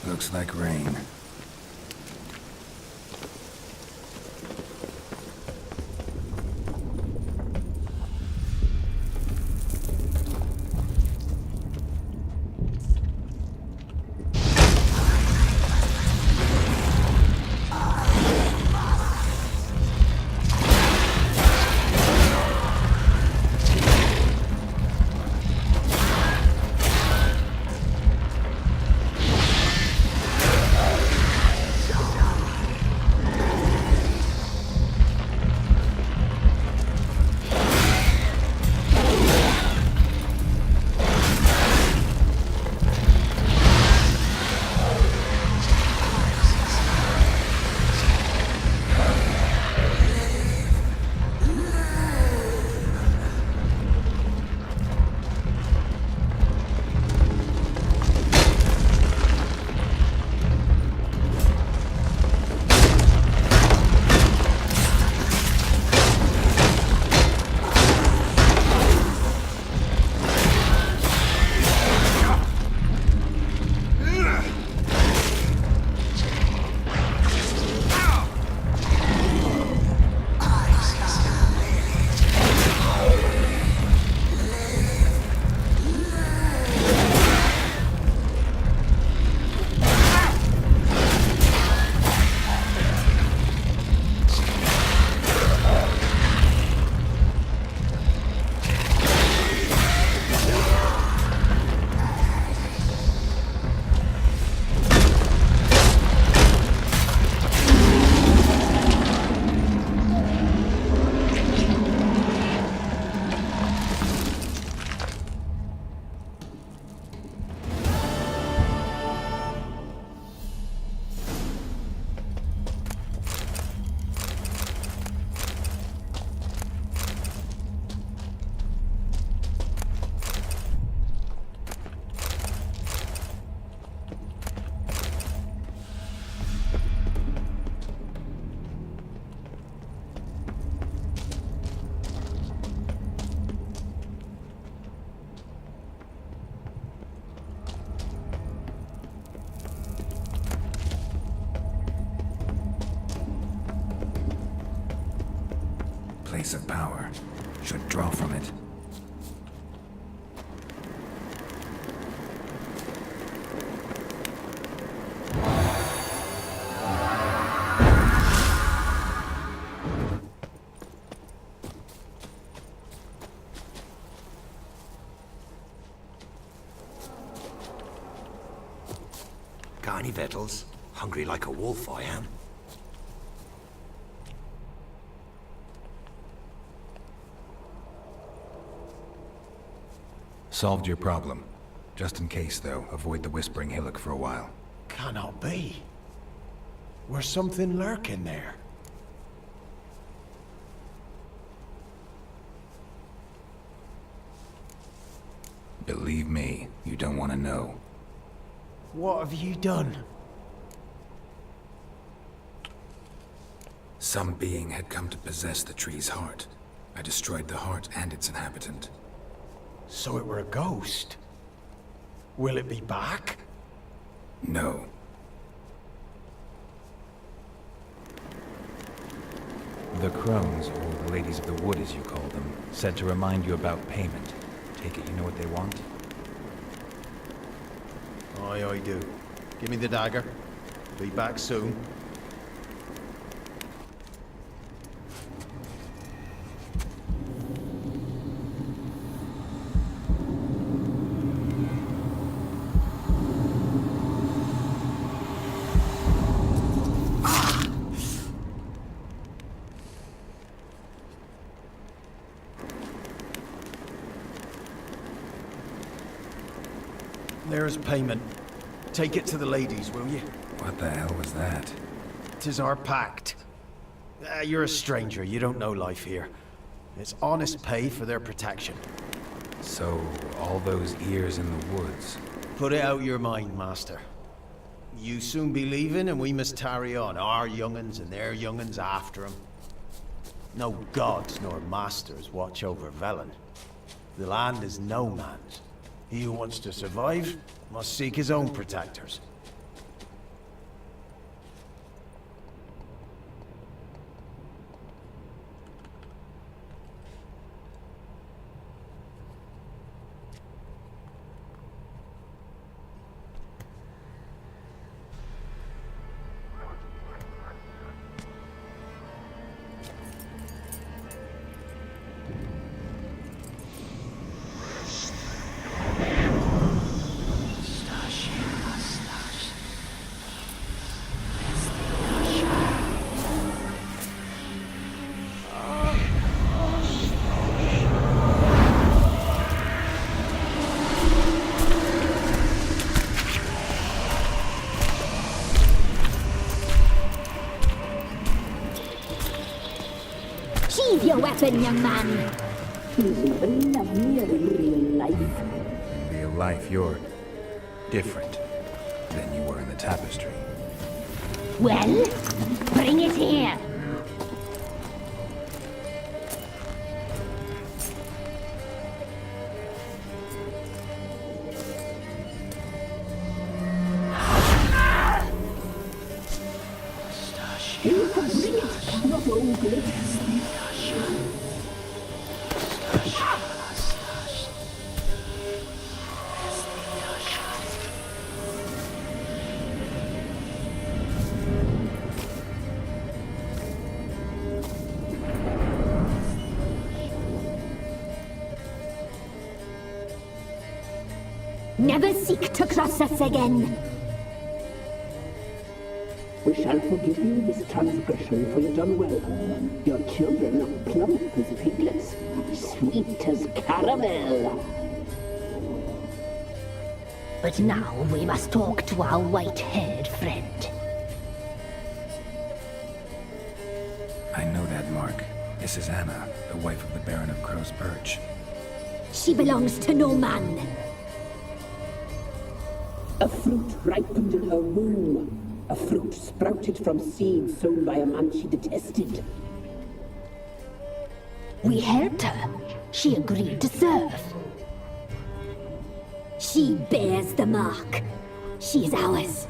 Looks like rain. Place of power. Should draw from it. Got any victuals? Hungry like a wolf, I am. Solved your problem. Just in case, though, avoid the Whispering Hillock for a while. Cannot be. There's something lurking there. Believe me, you don't want to know. What have you done? Some being had come to possess the tree's heart. I destroyed the heart and its inhabitant. So it were a ghost. Will it be back? No. The crones, or the ladies of the wood as you call them, said to remind you about payment. Take it you know what they want? Aye, I do. Give me the dagger. Be back soon. There's payment. Take it to the ladies, will you? What the hell was that? 'Tis our pact. You're a stranger, you don't know life here. It's honest pay for their protection. So, all those ears in the woods. Put it out your mind, master. You soon be leaving and we must tarry on, our young'uns and their young'uns after 'em. No gods nor masters watch over Velen. The land is no man's. He who wants to survive must seek his own protectors. happen, young man? He's even lovelier in real life. In real life, you're different than you were in the tapestry. Well, bring it here. Not ogre. Never seek to cross us again. We shall forgive you this transgression, for you've done well. Your children are plump as piglets, sweet as caramel. But now we must talk to our white-haired friend. I know that mark. This is Anna, the wife of the Baron of Crow's Perch. She belongs to no man. A fruit ripened in her womb. A fruit sprouted from seeds sown by a man she detested. We helped her. She agreed to serve. She bears the mark. She is ours.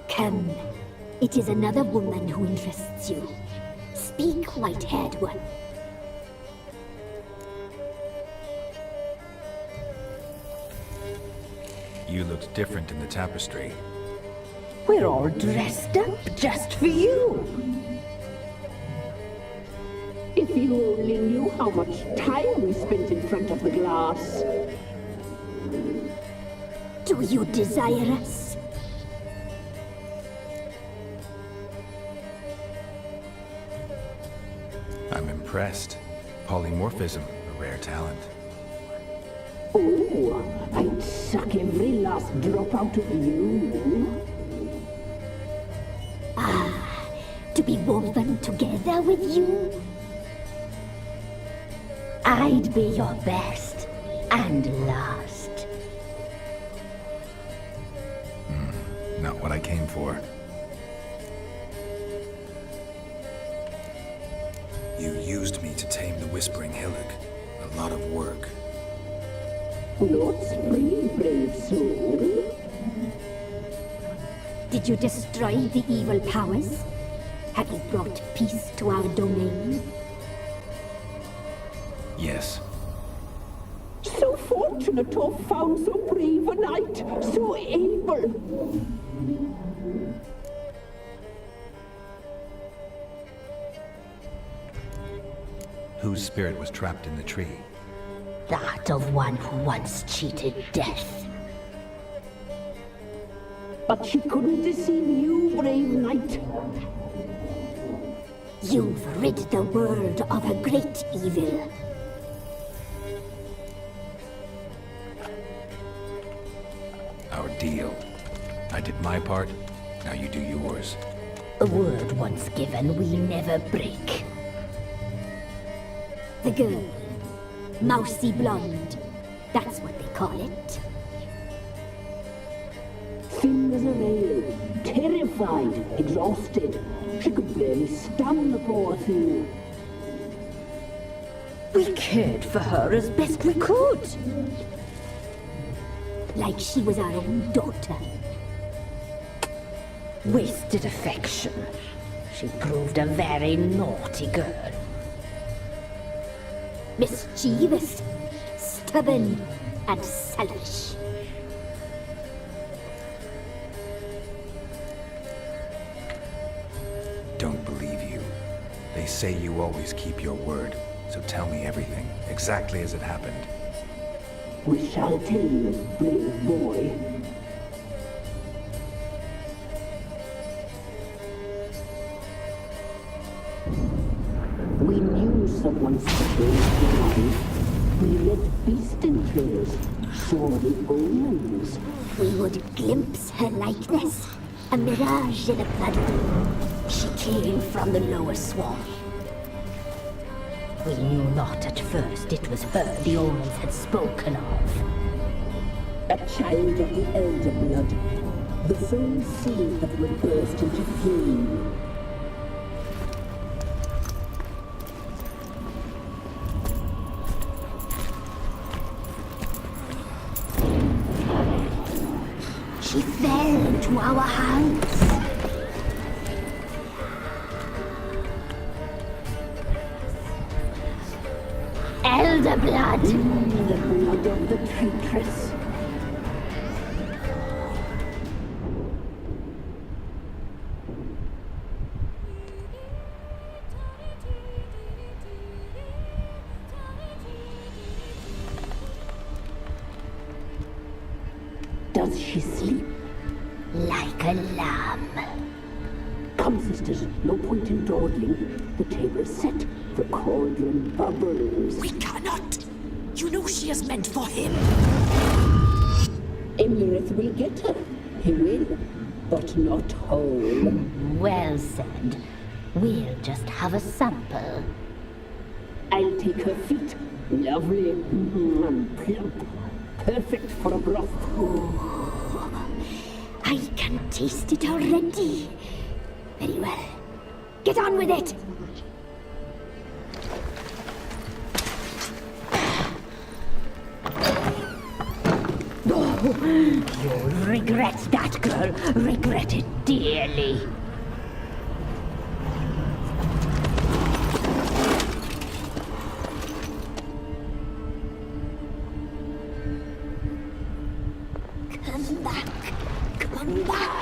Come. It is another woman who interests you. Speak, white-haired one. You looked different in the tapestry. We're all dressed up just for you. If you only knew how much time we spent in front of the glass. Do you desire us? I'm impressed. Polymorphism, a rare talent. Oh, I'd suck every last drop out of you. To be woven together with you? I'd be your best and last. Not what I came for. You used me to tame the Whispering Hillock. A lot of work. Not free, brave soul. Did you destroy the evil powers? Have you brought peace to our domain? Yes. So fortunate to have found so brave a knight, so able. Whose spirit was trapped in the tree? That of one who once cheated death. But she couldn't deceive you, brave knight. You've rid the world of a great evil. Our deal. I did my part, now you do yours. A word once given we never break. The girl. Mousy blonde. That's what they call it. Thin as a rail, terrified, exhausted. She could barely stand the poor thing. We cared for her as best we could. Like she was our own daughter. Wasted affection. She proved a very naughty girl. Mischievous, stubborn, and selfish. Don't believe you. They say you always keep your word, so tell me everything, exactly as it happened. We shall tell you, brave boy. We knew someone special in life. We read beast entrails, saw the omens. We would glimpse her likeness, A mirage in a blood. She came from the lower swarm. We knew not at first it was her the omens had spoken of. A child of the elder blood. The same seed that would burst into flame. She fell into our hands. Elder blood. The blood of the traitress. Does she sleep? Like a lamb. Come, sisters, no point in dawdling. The table's set, the cauldron bubbles. We cannot! You know she is meant for him! Emirith will get her. He will, but not whole. Well said. We'll just have a sample. I'll take her feet. Lovely, plump. Perfect for a broth. I can taste it already. Very well. Get on with it! You'll regret that, girl. Regret it dearly. Come back. Come back.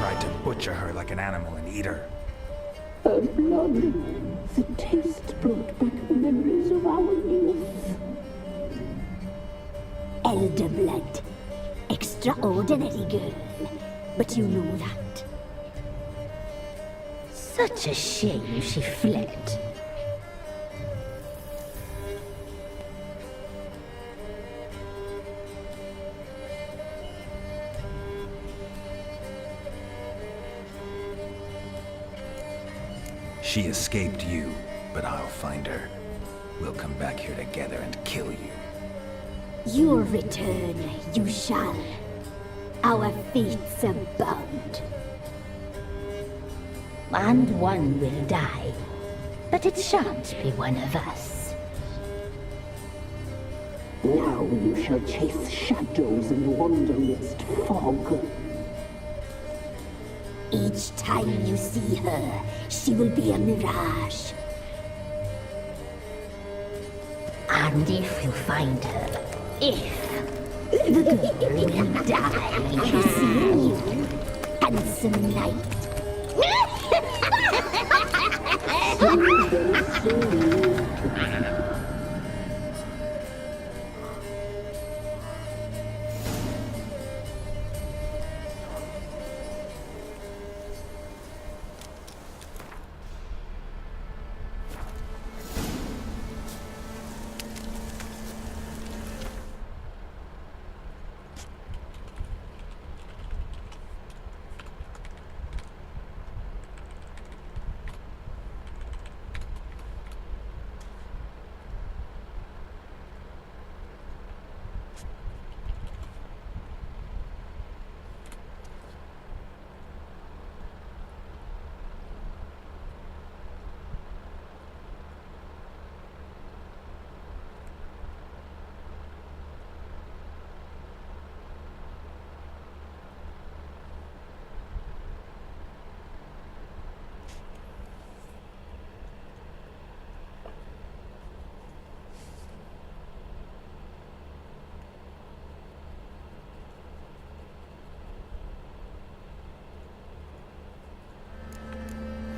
tried to butcher her like an animal and eat her. Her blood. The taste brought back memories of our youth. Elder blood. Extraordinary girl. But you know that. Such a shame she fled. She escaped you, but I'll find her. We'll come back here together and kill you. You'll return, you shall. Our fates are bound. And one will die. But it shan't be one of us. Now you shall chase shadows and wander midst fog. Each time you see her, she will be a mirage. And if you find her, the girl will die. Seeing you, handsome knight.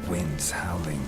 Wind's howling.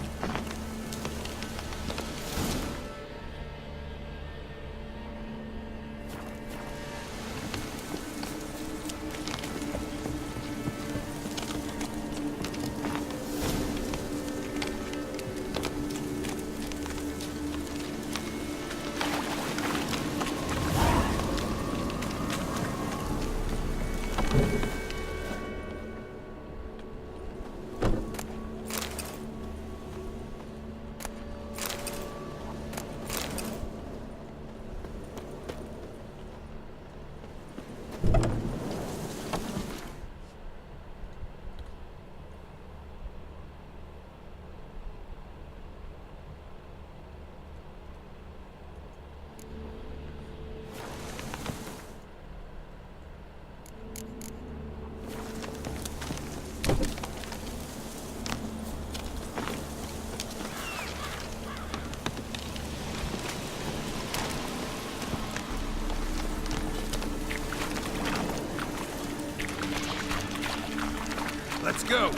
Let's go!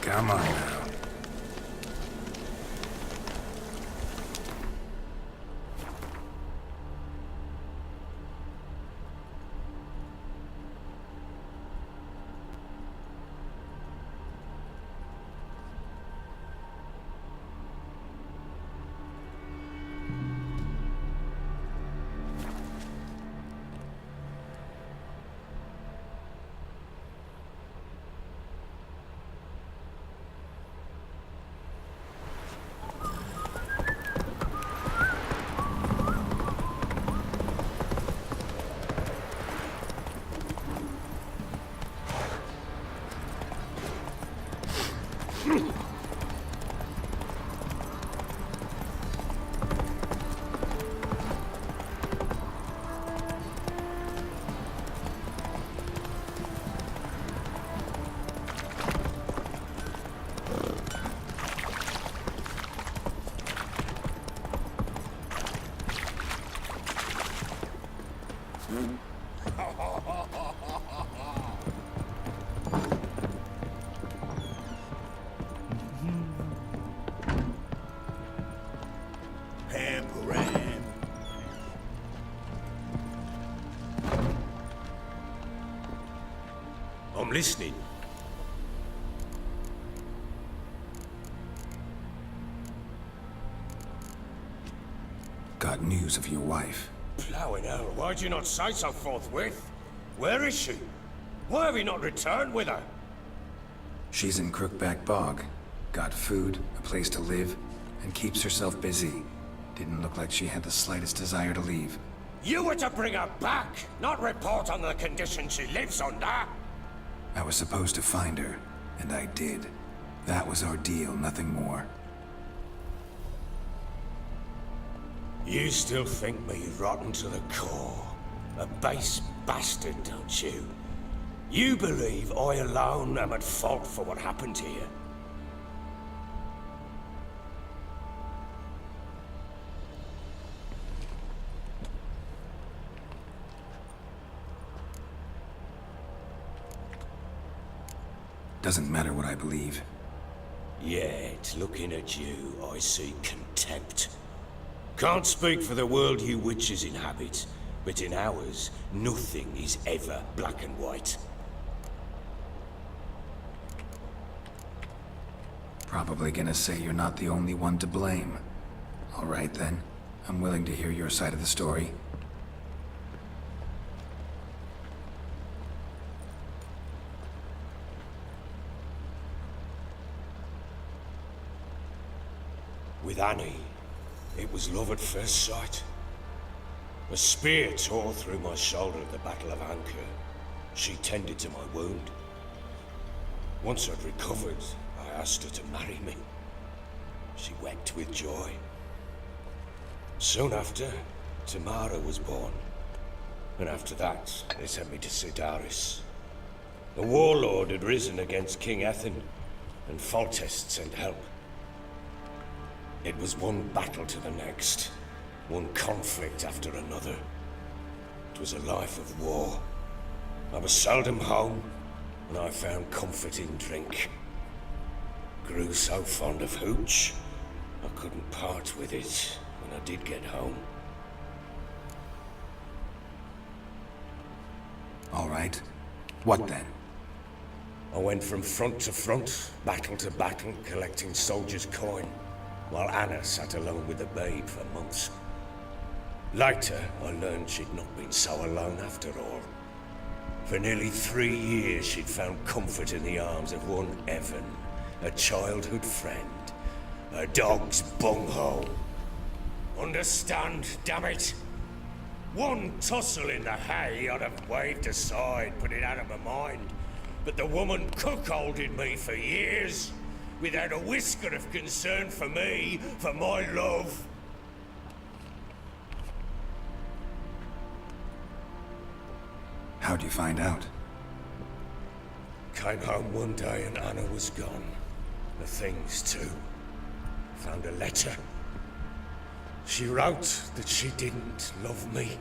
Come on now. Pam. I'm listening. Got news of your wife. Plowing hell, why'd you not say so forthwith? Where is she? Why have you not returned with her? She's in Crookback Bog. Got food, a place to live, and keeps herself busy. Didn't look like she had the slightest desire to leave. You were to bring her back, not report on the conditions she lives under. I was supposed to find her, and I did. That was our deal, nothing more. You still think me rotten to the core. A base bastard, don't you? You believe I alone am at fault for what happened here? Doesn't matter what I believe. Yet, looking at you, I see contempt. Can't speak for the world you witches inhabit, but in ours, nothing is ever black and white. Probably gonna say you're not the only one to blame. All right then. I'm willing to hear your side of the story. With Annie, it was love at first sight. A spear tore through my shoulder at the Battle of Anchor. She tended to my wound. Once I'd recovered, I asked her to marry me. She wept with joy. Soon after, Tamara was born. And after that, they sent me to Sidaris. A warlord had risen against King Ethan, and Foltest sent help. It was one battle to the next, one conflict after another. It was a life of war. I was seldom home, and I found comfort in drink. Grew so fond of hooch, I couldn't part with it when I did get home. All right. What then? I went from front to front, battle to battle, collecting soldiers' coin, while Anna sat alone with the babe for months. Later, I learned she'd not been so alone after all. For nearly 3 years, she'd found comfort in the arms of one Evan, a childhood friend, a dog's bunghole. Understand, damn it? One tussle in the hay I'd have waved aside, put it out of my mind. But the woman cuckolded me for years, without a whisker of concern for me, for my love. How'd you find out? Came home one day and Anna was gone. The things too. Found a letter. She wrote that she didn't love me.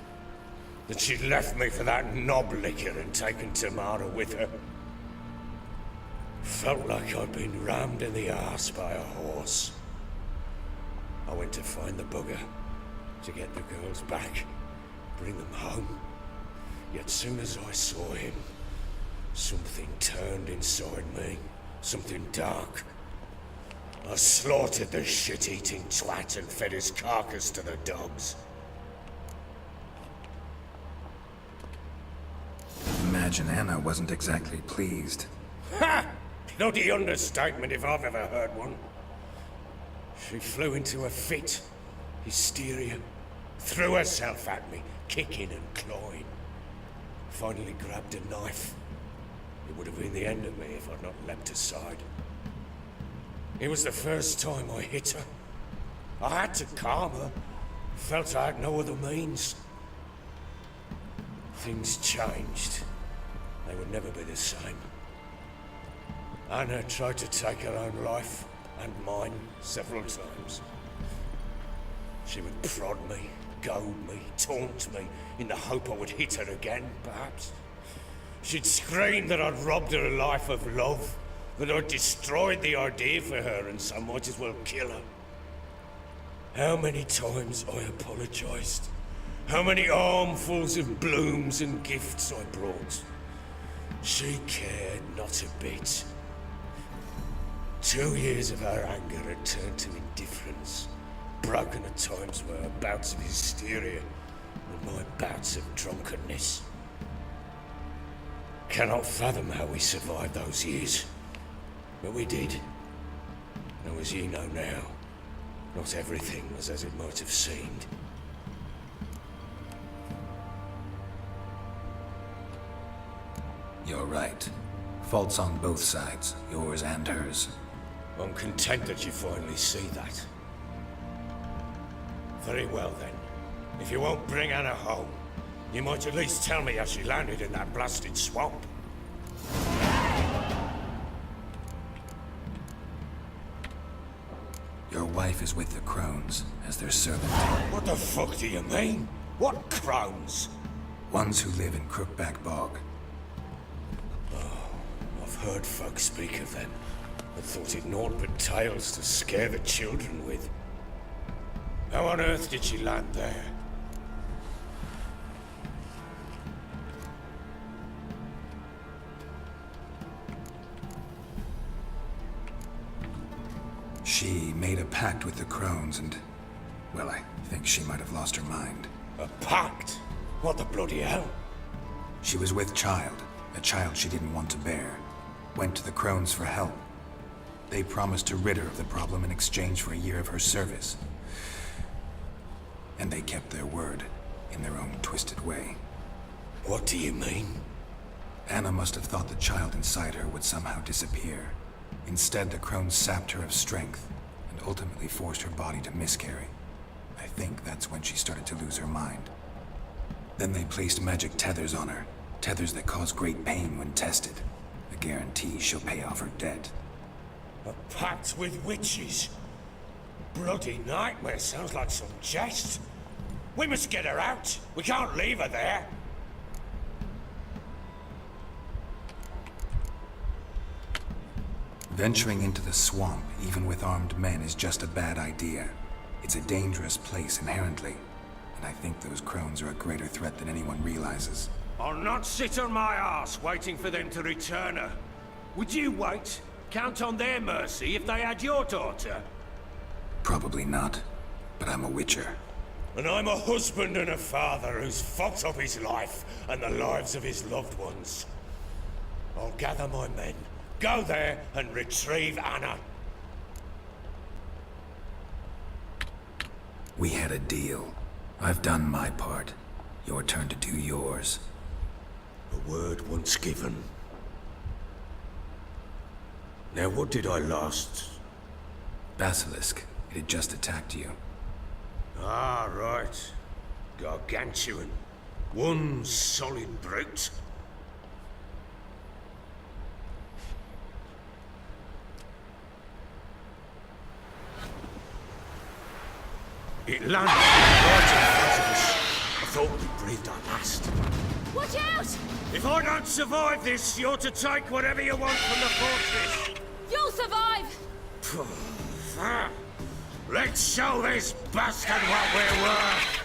That she'd left me for that knob licker and taken Tamara with her. Felt like I'd been rammed in the arse by a horse. I went to find the bugger, to get the girls back, bring them home. Yet soon as I saw him, something turned inside me, something dark. I slaughtered the shit-eating twat and fed his carcass to the dogs. Imagine Anna wasn't exactly pleased. Ha! Bloody understatement if I've ever heard one. She flew into a fit, hysteria, threw herself at me, kicking and clawing. Finally grabbed a knife. It would have been the end of me if I'd not leapt aside. It was the first time I hit her. I had to calm her. Felt I had no other means. Things changed. They would never be the same. Anna tried to take her own life, and mine, several times. She would prod me, goad me, taunt me, in the hope I would hit her again, perhaps. She'd scream that I'd robbed her a life of love, that I'd destroyed the idea for her, and so might as well kill her. How many times I apologized. How many armfuls of blooms and gifts I brought. She cared not a bit. 2 years of her anger had turned to indifference, broken at times by her bouts of hysteria and my bouts of drunkenness. Cannot fathom how we survived those years, but we did. And as ye know now, not everything was as it might have seemed. You're right. Faults on both sides, yours and hers. I'm content that you finally see that. Very well then. If you won't bring Anna home, you might at least tell me how she landed in that blasted swamp. Your wife is with the Crones, as their servant. What the fuck do you mean? What crones? Ones who live in Crookback Bog. I've heard folk speak of them, and thought it naught but tales to scare the children with. How on earth did she land there? She made a pact with the Crones and, well, I think she might have lost her mind. A pact? What the bloody hell? She was with child, a child she didn't want to bear. Went to the Crones for help. They promised to rid her of the problem in exchange for a year of her service. And they kept their word, in their own twisted way. What do you mean? Anna must have thought the child inside her would somehow disappear. Instead, the Crones sapped her of strength, and ultimately forced her body to miscarry. I think that's when she started to lose her mind. Then they placed magic tethers on her, tethers that cause great pain when tested. A guarantee she'll pay off her debt. A pact with witches? Bloody nightmare, sounds like some jest. We must get her out. We can't leave her there. Venturing into the swamp, even with armed men, is just a bad idea. It's a dangerous place inherently, and I think those Crones are a greater threat than anyone realizes. I'll not sit on my ass waiting for them to return her. Would you wait? Count on their mercy if they had your daughter? Probably not, but I'm a witcher. And I'm a husband and a father who's fucked up his life and the lives of his loved ones. I'll gather my men, go there and retrieve Anna. We had a deal. I've done my part. Your turn to do yours. A word once given. Now what did I last? Basilisk. It had just attacked you. Ah, right. Gargantuan. One solid brute. It landed right in front of us. I thought we breathed our last. Watch out! If I don't survive this, you're to take whatever you want from the fortress. You'll survive! Let's show this bastard what we're worth!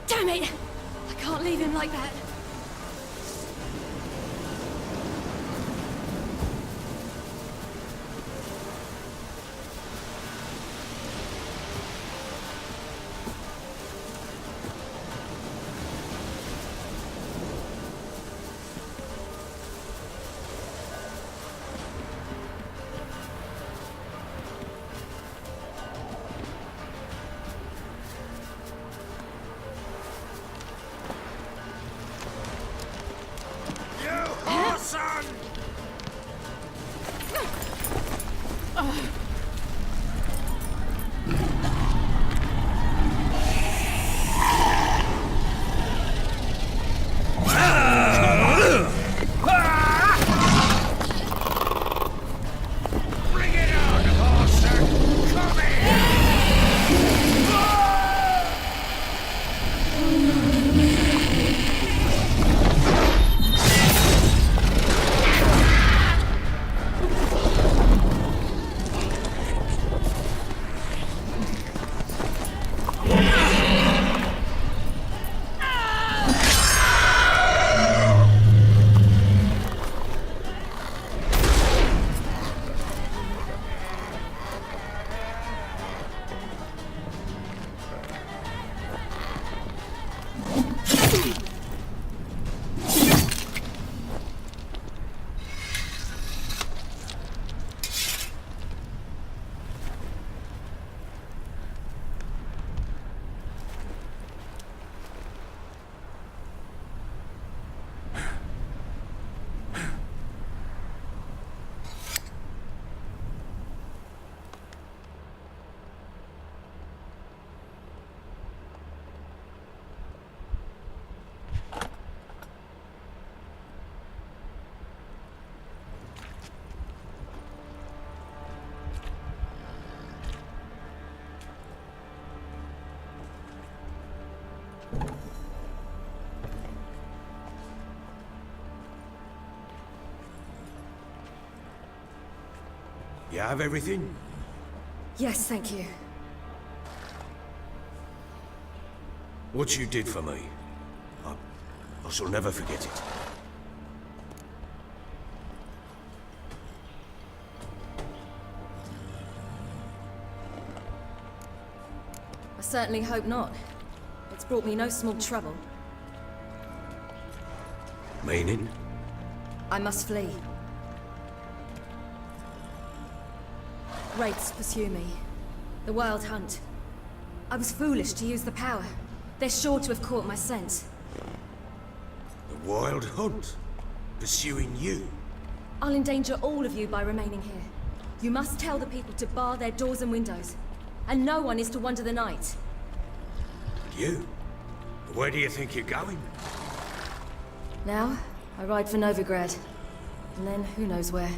Damn it! I can't leave him like that. You have everything? Yes, thank you. What you did for me, I shall never forget it. I certainly hope not. It's brought me no small trouble. Meaning? I must flee. Wraiths pursue me. The Wild Hunt. I was foolish to use the power. They're sure to have caught my scent. The Wild Hunt? Pursuing you? I'll endanger all of you by remaining here. You must tell the people to bar their doors and windows. And no one is to wander the night. You? Where do you think you're going? Now, I ride for Novigrad. And then, who knows where.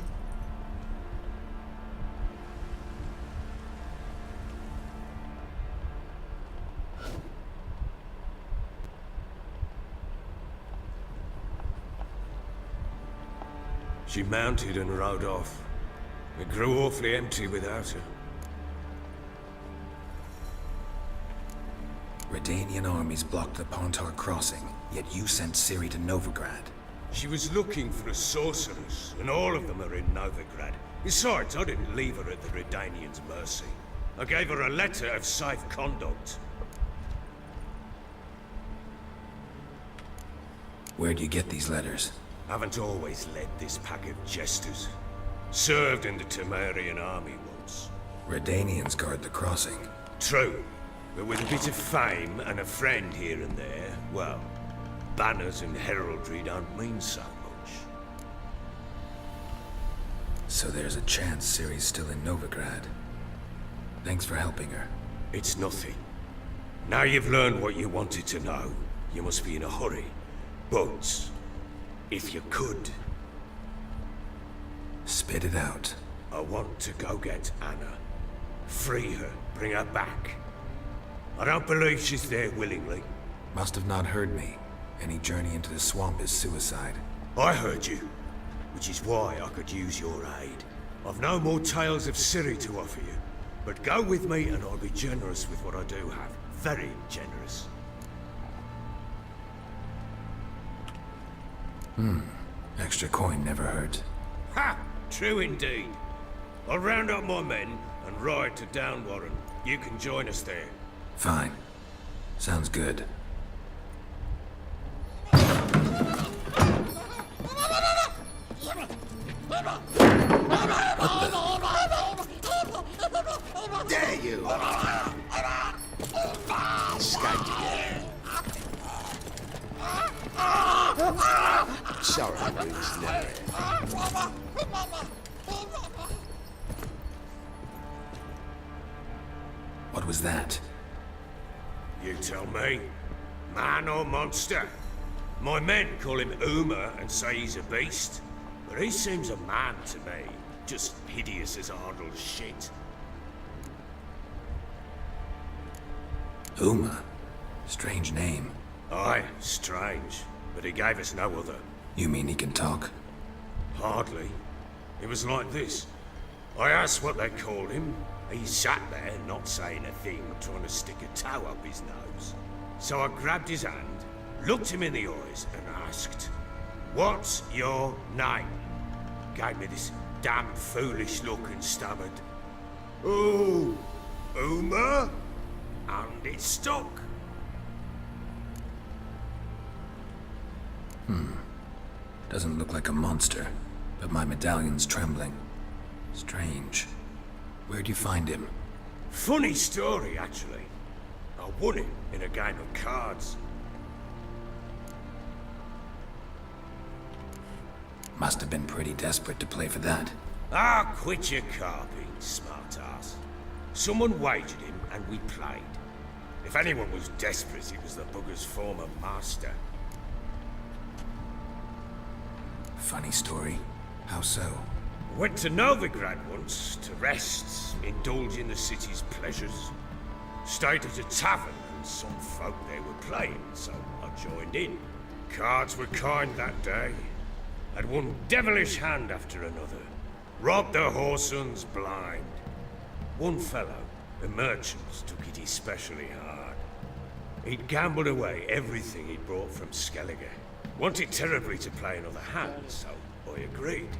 She mounted and rode off. It grew awfully empty without her. Redanian armies blocked the Pontar crossing, yet you sent Ciri to Novigrad. She was looking for a sorceress, and all of them are in Novigrad. Besides, I didn't leave her at the Redanians' mercy. I gave her a letter of safe conduct. Where'd you get these letters? Haven't always led this pack of jesters. Served in the Temerian army once. Redanians guard the crossing. True, but with a bit of fame and a friend here and there, well, banners and heraldry don't mean so much. So there's a chance Ciri's still in Novigrad. Thanks for helping her. It's nothing. Now you've learned what you wanted to know, you must be in a hurry. But if you could... Spit it out. I want to go get Anna. Free her, bring her back. I don't believe she's there willingly. Must have not heard me. Any journey into the swamp is suicide. I heard you, which is why I could use your aid. I've no more tales of Ciri to offer you, but go with me and I'll be generous with what I do have. Very generous. Extra coin never hurt. Ha! True indeed. I'll round up my men and ride to Downwarren. You can join us there. Fine. Sounds good. There you are! Escaped again. Sorry, Bruce, never. What was that? You tell me. Man or monster? My men call him Uma and say he's a beast. But he seems a man to me. Just hideous as Ardle's shit. Uma? Strange name. Aye, strange. But he gave us no other. You mean he can talk? Hardly. It was like this. I asked what they called him. He sat there, not saying a thing, trying to stick a toe up his nose. So I grabbed his hand, looked him in the eyes, and asked, "What's your name?" Gave me this damn foolish look and stammered, "Oh, Uma?" And it stuck. Doesn't look like a monster, but my medallion's trembling. Strange. Where'd you find him? Funny story, actually. I won it in a game of cards. Must have been pretty desperate to play for that. Ah, quit your carping, smart-ass. Someone wagered him, and we played. If anyone was desperate, it was the bugger's former master. Funny story. How so? Went to Novigrad once, to rest, indulge in the city's pleasures. Stayed at a tavern, and some folk there were playing, so I joined in. Cards were kind that day. Had one devilish hand after another. Robbed the whoresons blind. One fellow, a merchant, took it especially hard. He'd gambled away everything he'd brought from Skellige. Wanted terribly to play another hand, so I agreed.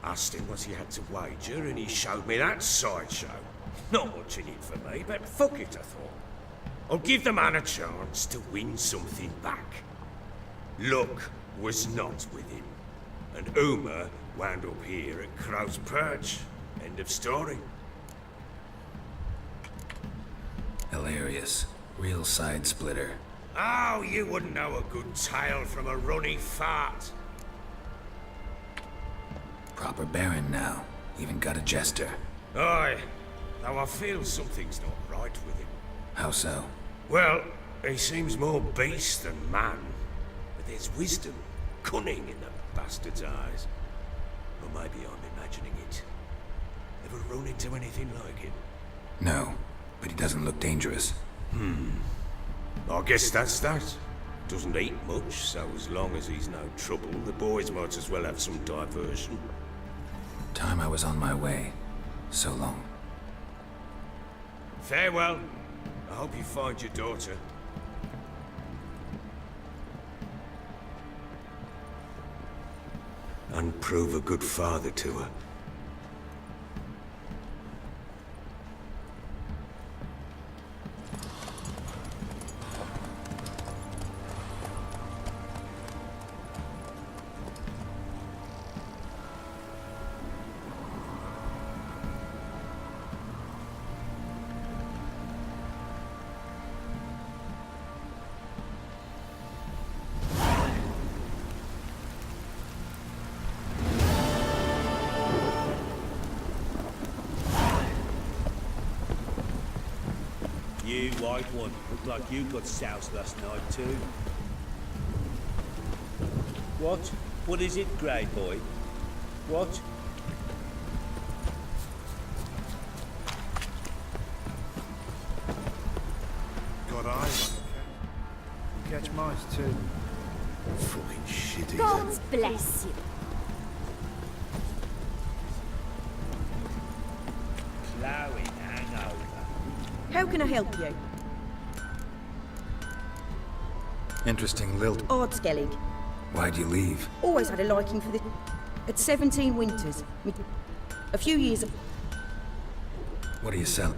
Asked him what he had to wager, and he showed me that sideshow. Not much in it for me, but fuck it, I thought. I'll give the man a chance to win something back. Luck was not with him, and Uma wound up here at Crow's Perch. End of story. Hilarious. Real side splitter. Oh, you wouldn't know a good tale from a runny fart. Proper baron now. Even got a jester. Aye, though I feel something's not right with him. How so? Well, he seems more beast than man. But there's wisdom, cunning in the bastard's eyes. Or maybe I'm imagining it. Ever run into anything like him? No, but he doesn't look dangerous. I guess that's that. Doesn't eat much, so as long as he's no trouble, the boys might as well have some diversion. Time I was on my way. So long. Farewell. I hope you find your daughter. And prove a good father to her. You white one, look like you got soused last night too. What? What is it, grey boy? What? Got eyes on the cat. You catch mice too. Fucking shit, God bless you. Ploughing hangover. How can I help you? Interesting lilt. Ordskellig. Why'd you leave? Always had a liking for this. At 17 winters, a few years. What do you sell?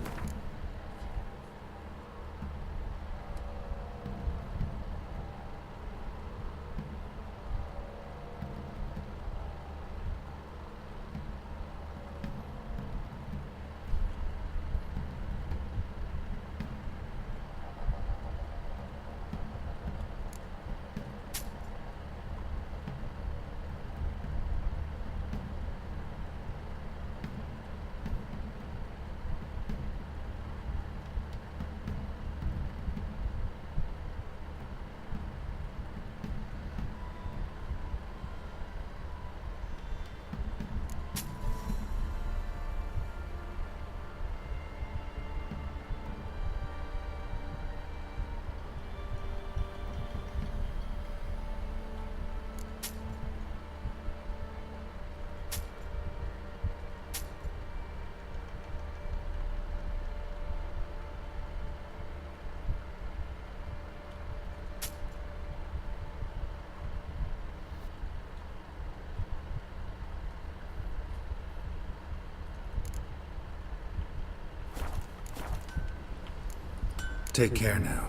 Take care now.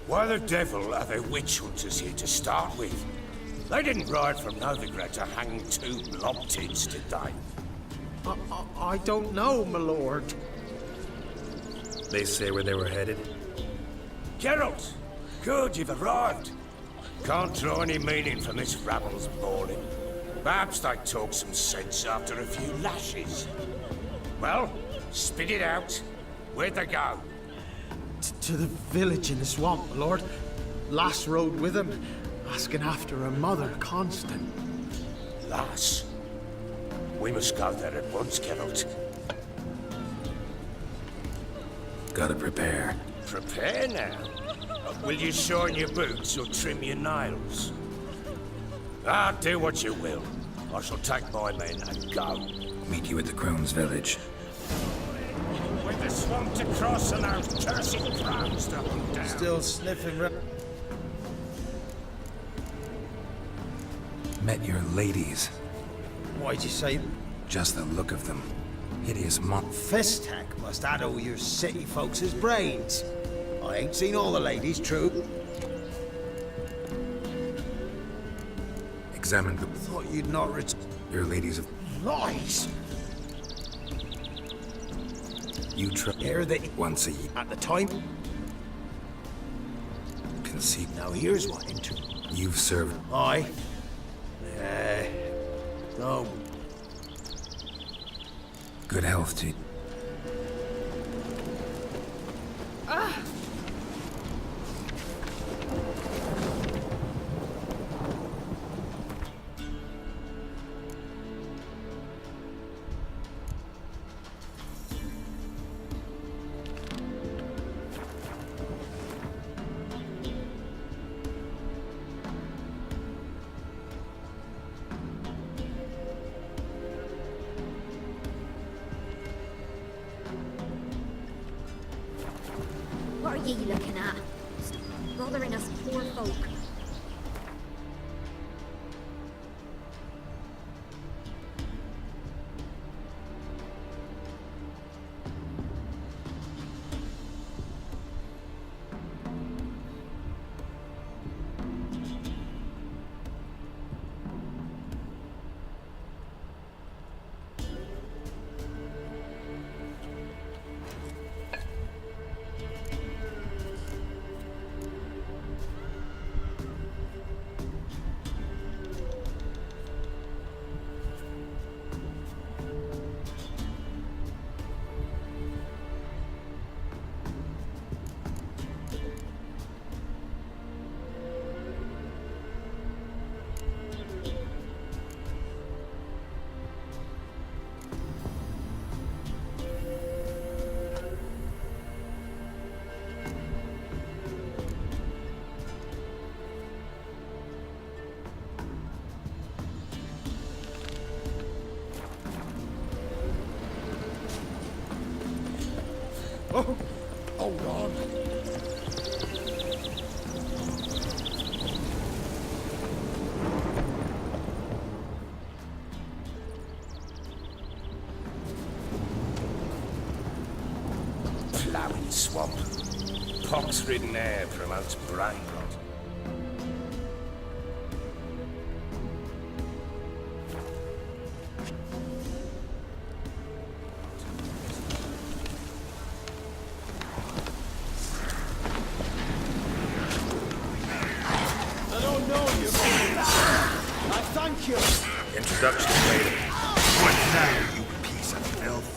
Why the devil are there witch hunters here to start with? They didn't ride from Novigrad to hang two blobtits, did they? I don't know, my lord. They say where they were headed? Geralt! Good, you've arrived. Can't draw any meaning from this rabble's bawling. Perhaps they talk some sense after a few lashes. Well, spit it out. Where'd they go? To the village in the swamp, my lord. Lass rode with him, asking after her mother, Constant. Lass? We must go there at once, Geralt. Gotta prepare. Prepare now? Will you shorten your boots or trim your nails? Do what you will. I shall take my men and go. Meet you at the Crone's village. With the swamp to cross and those cursed crows to hunt down. Still sniffing. Met your ladies. Why'd you say Just the look of them. Hideous Fistech must addle your city folks' brains? I ain't seen all the ladies, true. Examine the... Thought you'd not Your ladies of... lies. You Here they once a year. at the time. Conceive. Now here's what You've served. I. No. Good health to you. What are ye looking at? Bothering us poor folk. Hold on. Ploughing swamp. Pox-ridden air promotes brain rot. I don't know you, I thank you. Introduction later. What now, you piece of filth?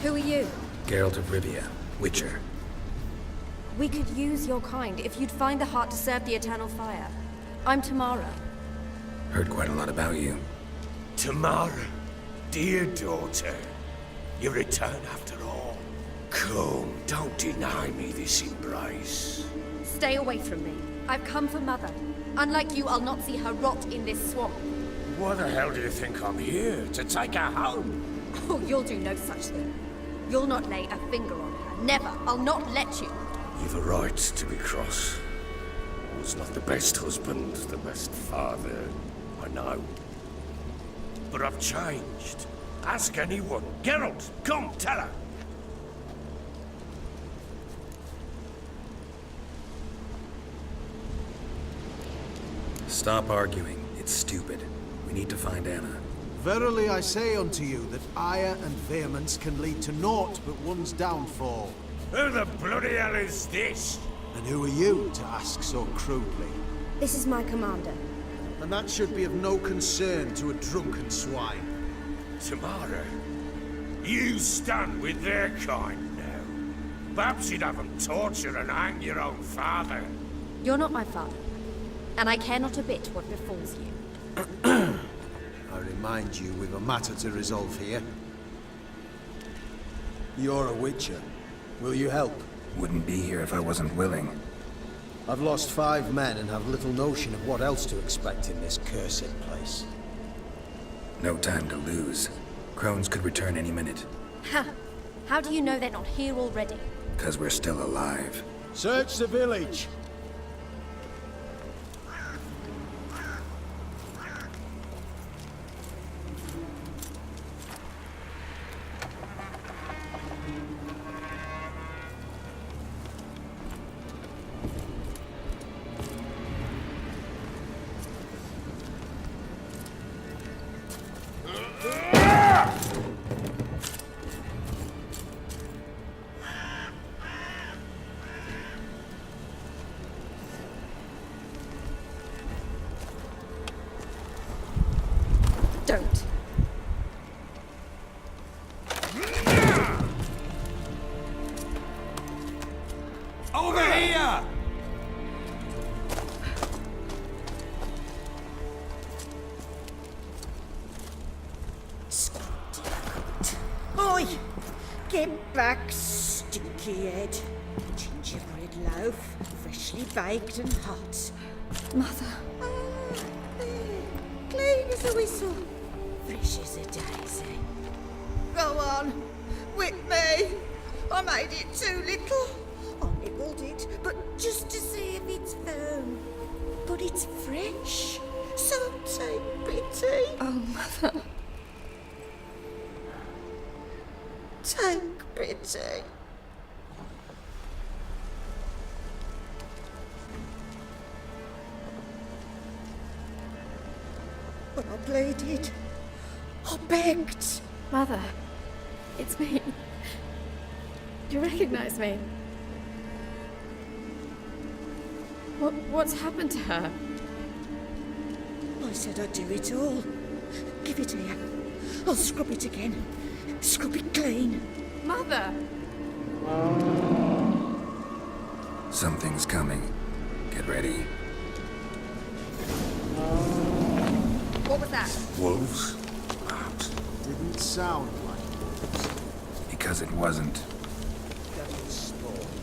Who are you? Geralt of Rivia, Witcher. We could use your kind if you'd find the heart to serve the Eternal Fire. I'm Tamara. Heard quite a lot about you. Tamara, dear daughter, you return after all. Come, don't deny me this embrace. Stay away from me. I've come for Mother. Unlike you, I'll not see her rot in this swamp. Why the hell do you think I'm here? To take her home? Oh, you'll do no such thing. You'll not lay a finger on her. Never. I'll not let you. You've a right to be cross. I was not the best husband, the best father, I know. But I've changed. Ask anyone. Geralt, come, tell her. Stop arguing. It's stupid. We need to find Anna. Verily I say unto you that ire and vehemence can lead to naught but one's downfall. Who the bloody hell is this? And who are you to ask so crudely? This is my commander. And that should be of no concern to a drunken swine. Tamara, you stand with their kind now. Perhaps you'd have them torture and hang your own father. You're not my father. And I care not a bit what befalls you. I remind you, we've a matter to resolve here. You're a Witcher. Will you help? Wouldn't be here if I wasn't willing. I've lost 5 men and have little notion of what else to expect in this cursed place. No time to lose. Crones could return any minute. Ha! How do you know they're not here already? 'Cause we're still alive. Search the village! Don't. Over here! Oi! Get back, stinky head. Gingerbread loaf, freshly baked and hot. Mother. Clean as a whistle, fresh as a daisy. Go on, whip me. I made it too little. I nibbled it, but just to see if it's firm. But it's fresh, so take pity. Oh, Mother. Take pity. But I pleaded. I begged. Mother, it's me. Do you recognize me? What's happened to her? I said I'd do it all. Give it here. I'll scrub it again. Scrub it clean. Mother! Something's coming. Get ready. What was that? Wolves? Perhaps. Didn't sound like Because it wasn't.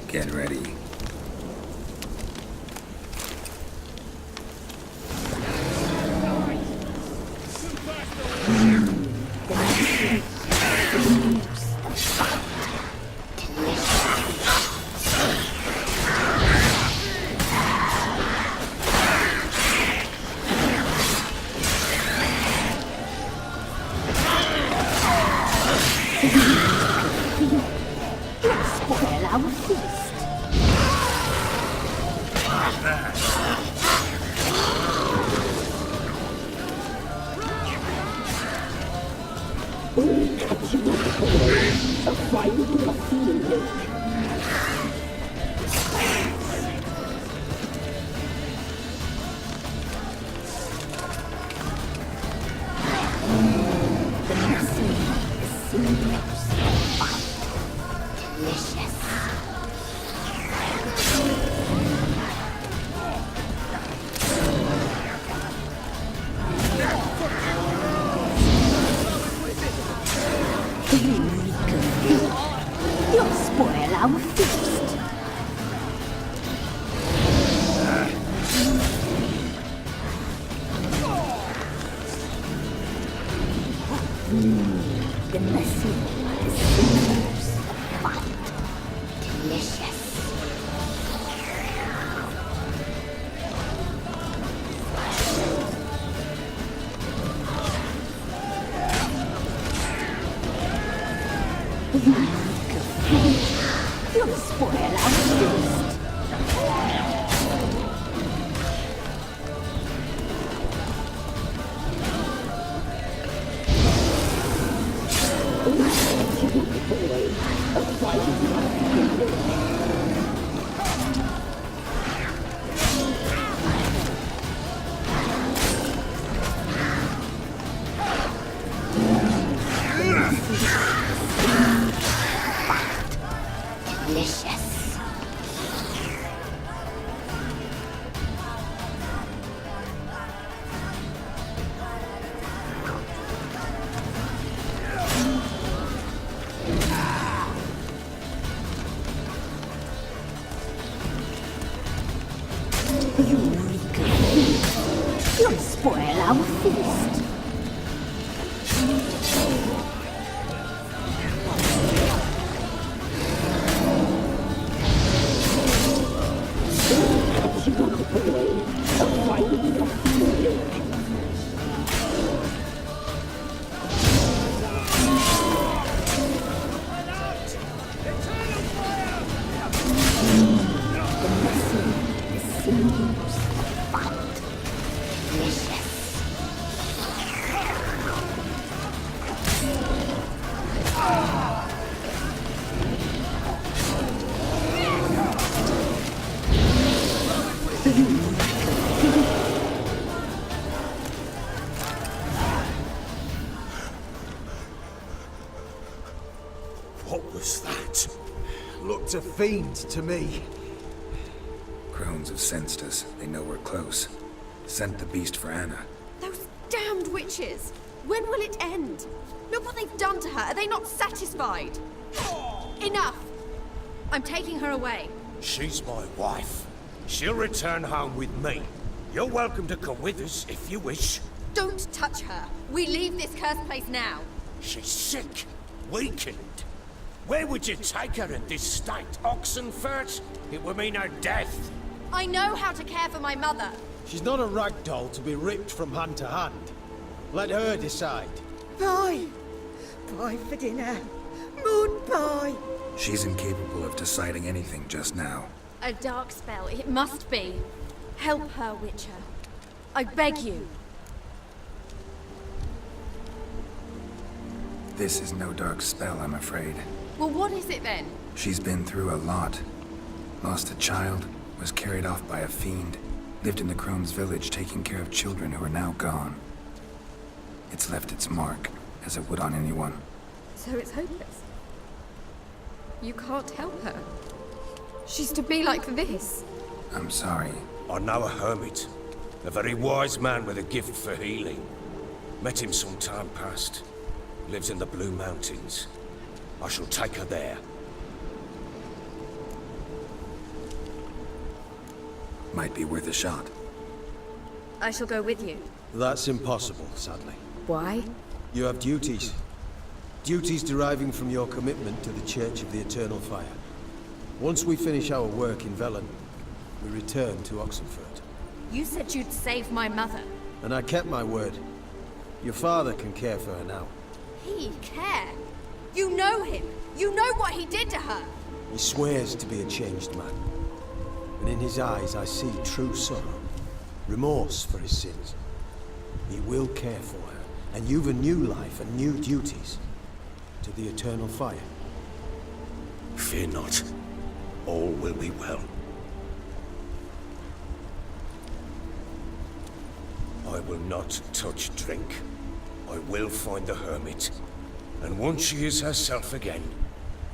Get ready. Spoil our feast. Catch you up, boy. A fine field. The mercy is seamless, fine, delicious. You'll spoil our feast. The mercy is seamless, fine, delicious. You'll spoil our feast. Delicious. You'll spoil our feast. What was that? Looked a fiend to me. Crones have sensed us. They know we're close. Sent the beast for Anna. Those damned witches! When will it end? Look what they've done to her. Are they not satisfied? Enough! I'm taking her away. She's my wife. She'll return home with me. You're welcome to come with us if you wish. Don't touch her. We leave this cursed place now. She's sick, weakened. Where would you take her in this state? Oxenfurt? It would mean her death. I know how to care for my mother. She's not a rag doll to be ripped from hand to hand. Let her decide. Pie. Pie for dinner. Moon pie. She's incapable of deciding anything just now. A dark spell, it must be. Help her, Witcher. I beg you. This is no dark spell, I'm afraid. Well, what is it then? She's been through a lot. Lost a child, was carried off by a fiend, lived in the Crone's village taking care of children who are now gone. It's left its mark, as it would on anyone. So it's hopeless. You can't help her. She's to be like this. I'm sorry. I know a hermit. A very wise man with a gift for healing. Met him some time past. Lives in the Blue Mountains. I shall take her there. Might be worth a shot. I shall go with you. That's impossible, sadly. Why? You have duties. Duties deriving from your commitment to the Church of the Eternal Fire. Once we finish our work in Velen, we return to Oxenfurt. You said you'd save my mother. And I kept my word. Your father can care for her now. He care? You know him. You know what he did to her. He swears to be a changed man. And in his eyes I see true sorrow. Remorse for his sins. He will care for her. And you've a new life and new duties. To the Eternal Fire. Fear not. All will be well. I will not touch drink. I will find the hermit. And once she is herself again,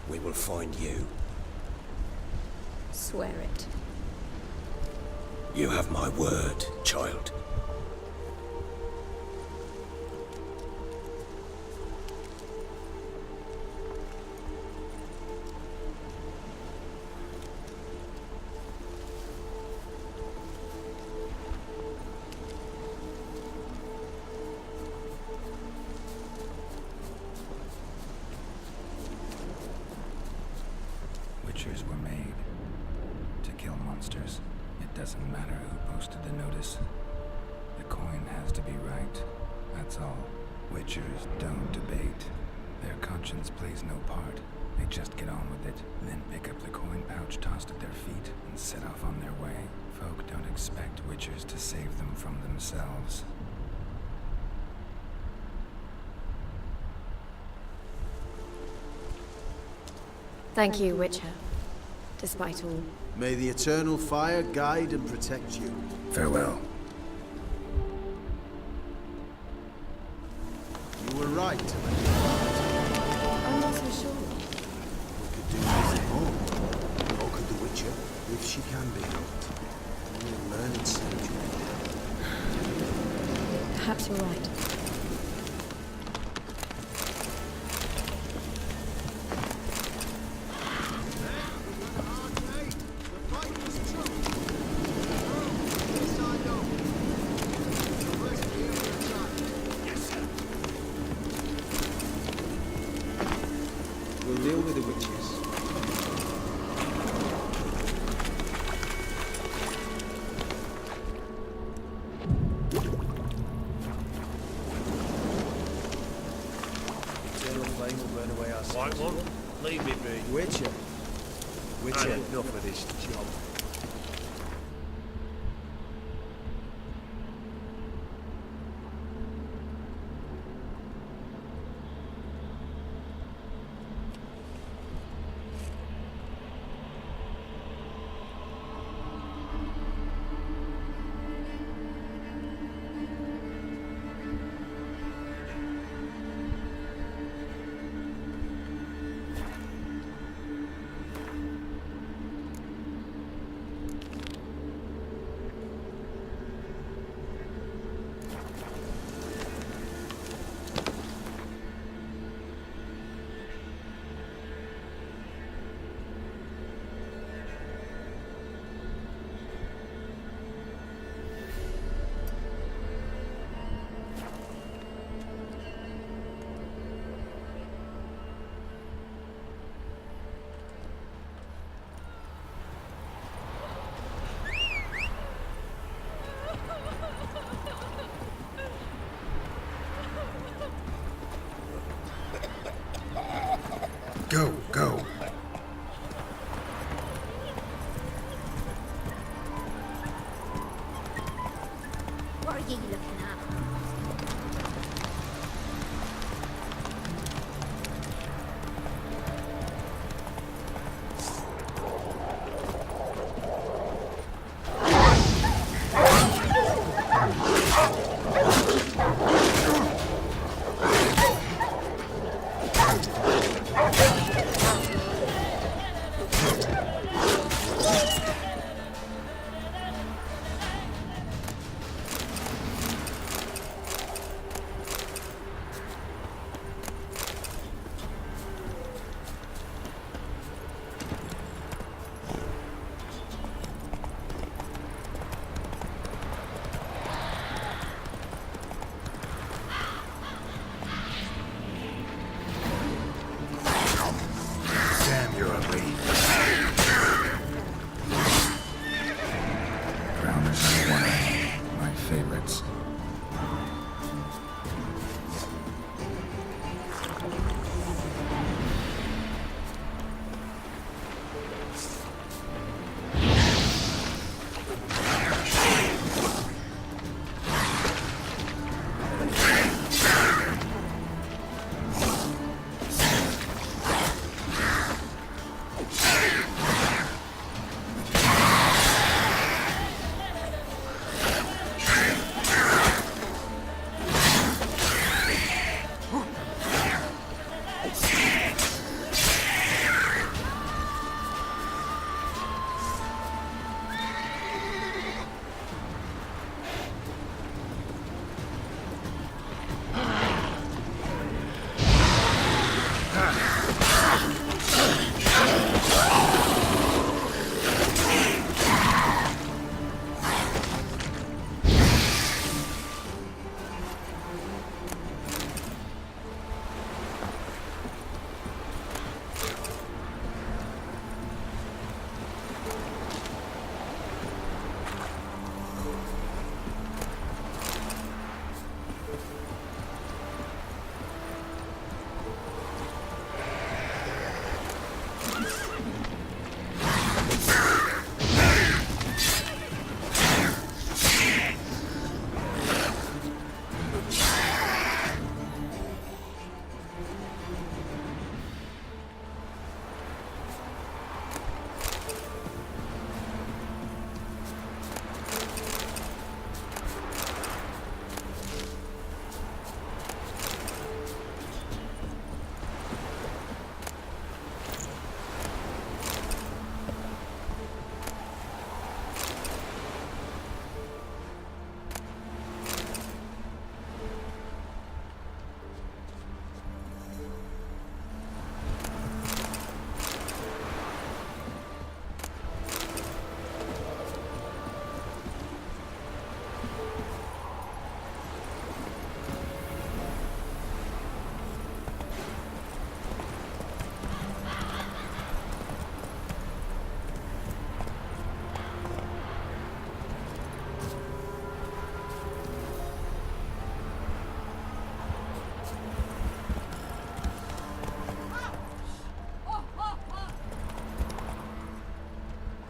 we will find you. Swear it. You have my word, child. Witchers were made to kill monsters. It doesn't matter who posted the notice. The coin has to be right. That's all. Witchers don't debate. Their conscience plays no part. They just get on with it, then pick up the coin pouch tossed at their feet and set off on their way. Folk don't expect witchers to save them from themselves. Thank you, Witcher. Despite all. May the Eternal Fire guide and protect you. Farewell. You were right to let I'm not so sure. We could do nothing more. Nor could the Witcher, if she can be helped. Only a learned sage. Perhaps you're right. We'll deal with the witches. Eternal flame will burn away our sins. Right one, leave me be. Witcher. Witcher. Had enough of this job. Go, go. What are you looking at?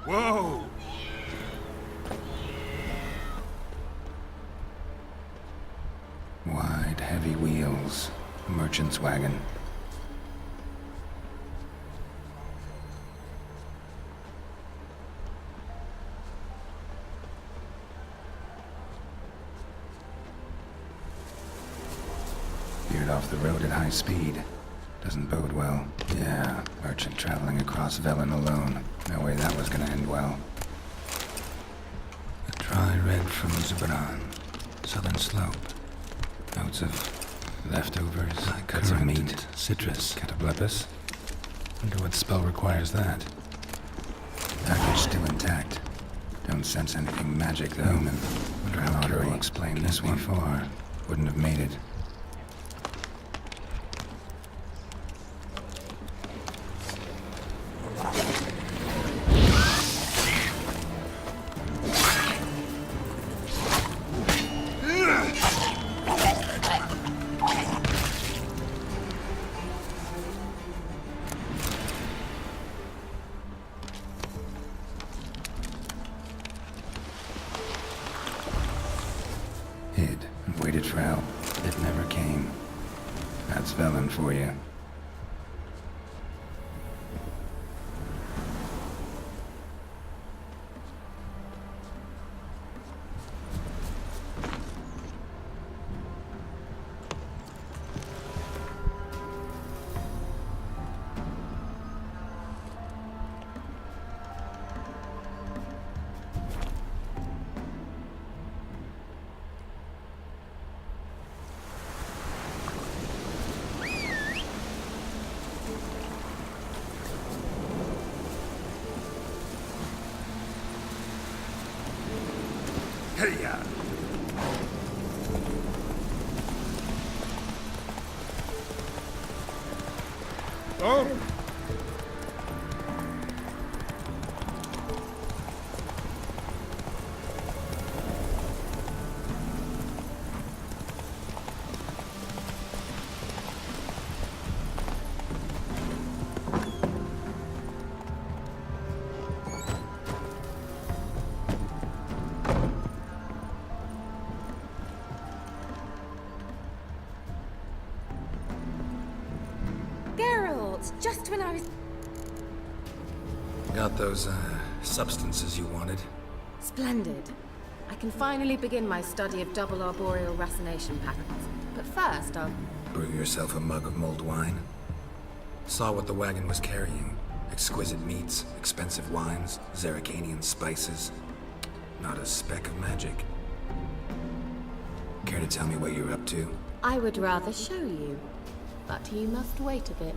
Whoa! Wide, heavy wheels. A merchant's wagon. Veered off the road at high speed. Doesn't bode well. Yeah, merchant traveling across Velen alone. No way that was gonna end well. A dry red from Zubaran. Southern slope. Notes of leftovers, cuts of meat, citrus, cataplepis. Wonder what spell requires that. Package still intact. Don't sense anything magic though. Wonder how Kuro will explain this one. Far. Wouldn't have made it. Hid and waited for help. It never came. That's Velen for you. Hey-ya! Oh! Just when I was... Got those, substances you wanted? Splendid. I can finally begin my study of double arboreal racination patterns. But first, I'll... Brew yourself a mug of mulled wine? Saw what the wagon was carrying. Exquisite meats, expensive wines, Zerrikanian spices. Not a speck of magic. Care to tell me what you're up to? I would rather show you. But you must wait a bit.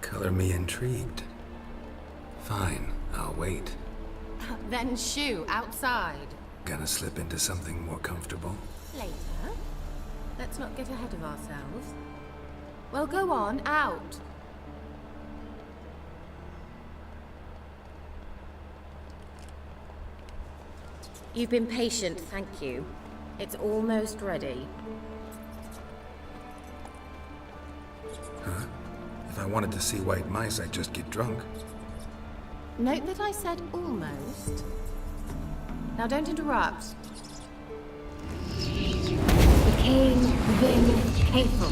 Color me intrigued. Fine, I'll wait. Then shoo, outside. Gonna slip into something more comfortable? Later. Let's not get ahead of ourselves. Well, go on, out. You've been patient, thank you. It's almost ready. Huh? If I wanted to see white mice, I'd just get drunk. Note that I said almost. Now don't interrupt. Became then hateful.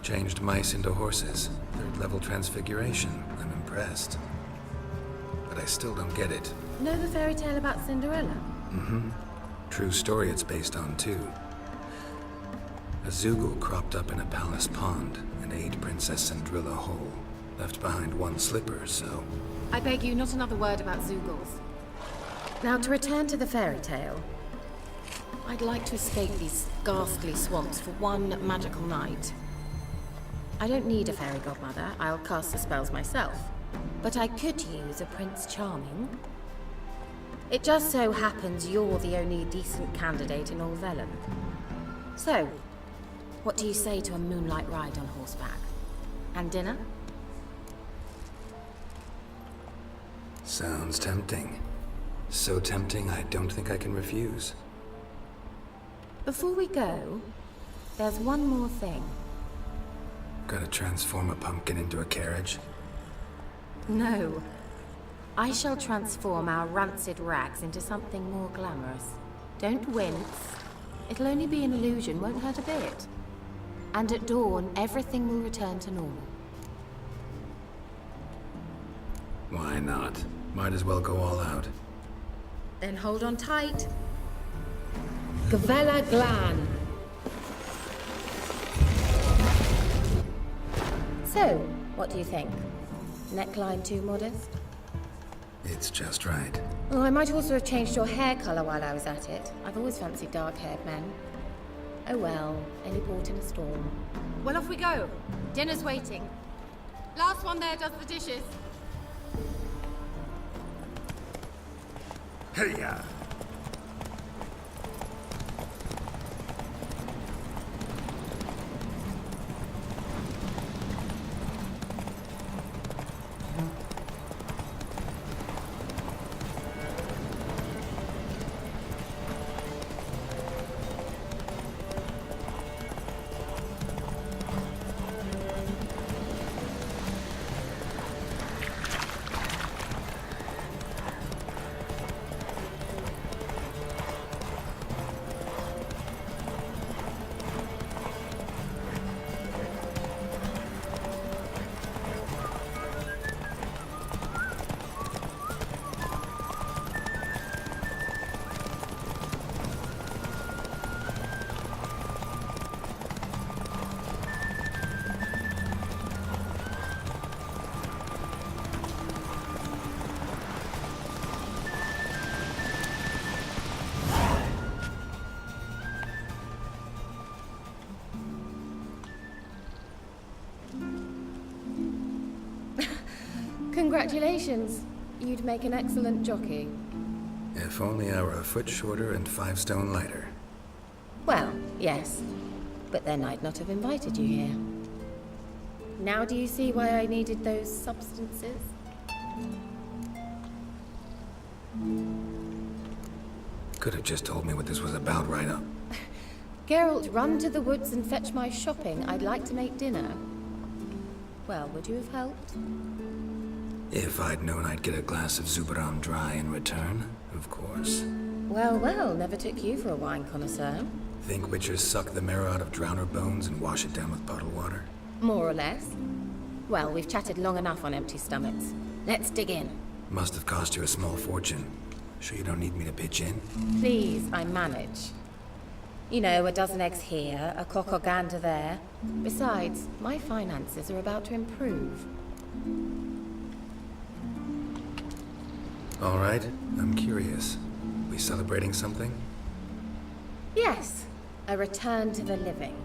Changed mice into horses. Third-level transfiguration. I'm impressed. But I still don't get it. Know the fairy tale about Cinderella? Mm-hmm. True story it's based on, too. A Zoogle cropped up in a palace pond and ate Princess Cinderella whole. Left behind one slipper, so... I beg you, not another word about Zoogles. Now, to return to the fairy tale. I'd like to escape these ghastly swamps for one magical night. I don't need a fairy godmother. I'll cast the spells myself. But I could use a Prince Charming. It just so happens you're the only decent candidate in all Velen. So, what do you say to a moonlight ride on horseback? And dinner? Sounds tempting. So tempting, I don't think I can refuse. Before we go, there's one more thing. Gotta transform a pumpkin into a carriage? No. I shall transform our rancid rags into something more glamorous. Don't wince. It'll only be an illusion, won't hurt a bit. And at dawn, everything will return to normal. Why not? Might as well go all out. Then hold on tight. Gavella Glan. So, what do you think? Neckline too modest? It's just right. Oh, I might also have changed your hair colour while I was at it. I've always fancied dark-haired men. Oh well, any port in a storm. Well, off we go. Dinner's waiting. Last one there does the dishes. Hey-ya! Congratulations. You'd make an excellent jockey. If only I were a foot shorter and 5 stone lighter. Well, yes. But then I'd not have invited you here. Now do you see why I needed those substances? Could have just told me what this was about right up. Geralt, run to the woods and fetch my shopping. I'd like to make dinner. Well, would you have helped? If I'd known I'd get a glass of Zubaram dry in return, of course. Well, well, never took you for a wine connoisseur. Think witchers suck the marrow out of drowner bones and wash it down with bottled water? More or less. Well, we've chatted long enough on empty stomachs. Let's dig in. Must have cost you a small fortune. Sure you don't need me to pitch in? Please, I manage. You know, a dozen eggs here, a cock or gander there. Besides, my finances are about to improve. All right, I'm curious. We celebrating something? Yes, a return to the living.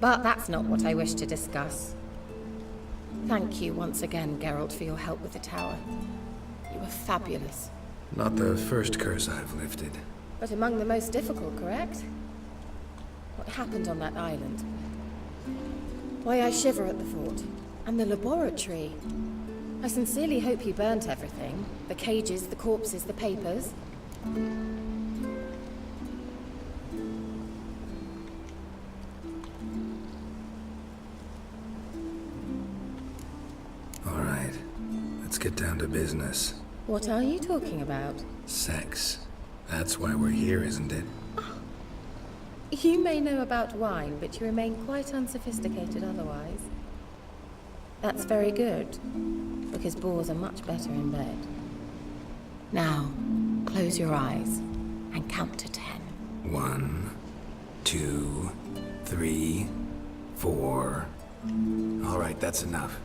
But that's not what I wish to discuss. Thank you once again, Geralt, for your help with the tower. You were fabulous. Not the first curse I've lifted. But among the most difficult, correct? What happened on that island? Why, I shiver at the thought. And the laboratory. I sincerely hope you burnt everything. The cages, the corpses, the papers. All right, let's get down to business. What are you talking about? Sex. That's why we're here, isn't it? You may know about wine, but you remain quite unsophisticated otherwise. That's very good, because boars are much better in bed. Now, close your eyes and count to 10. 1, 2, 3, 4. All right, that's enough.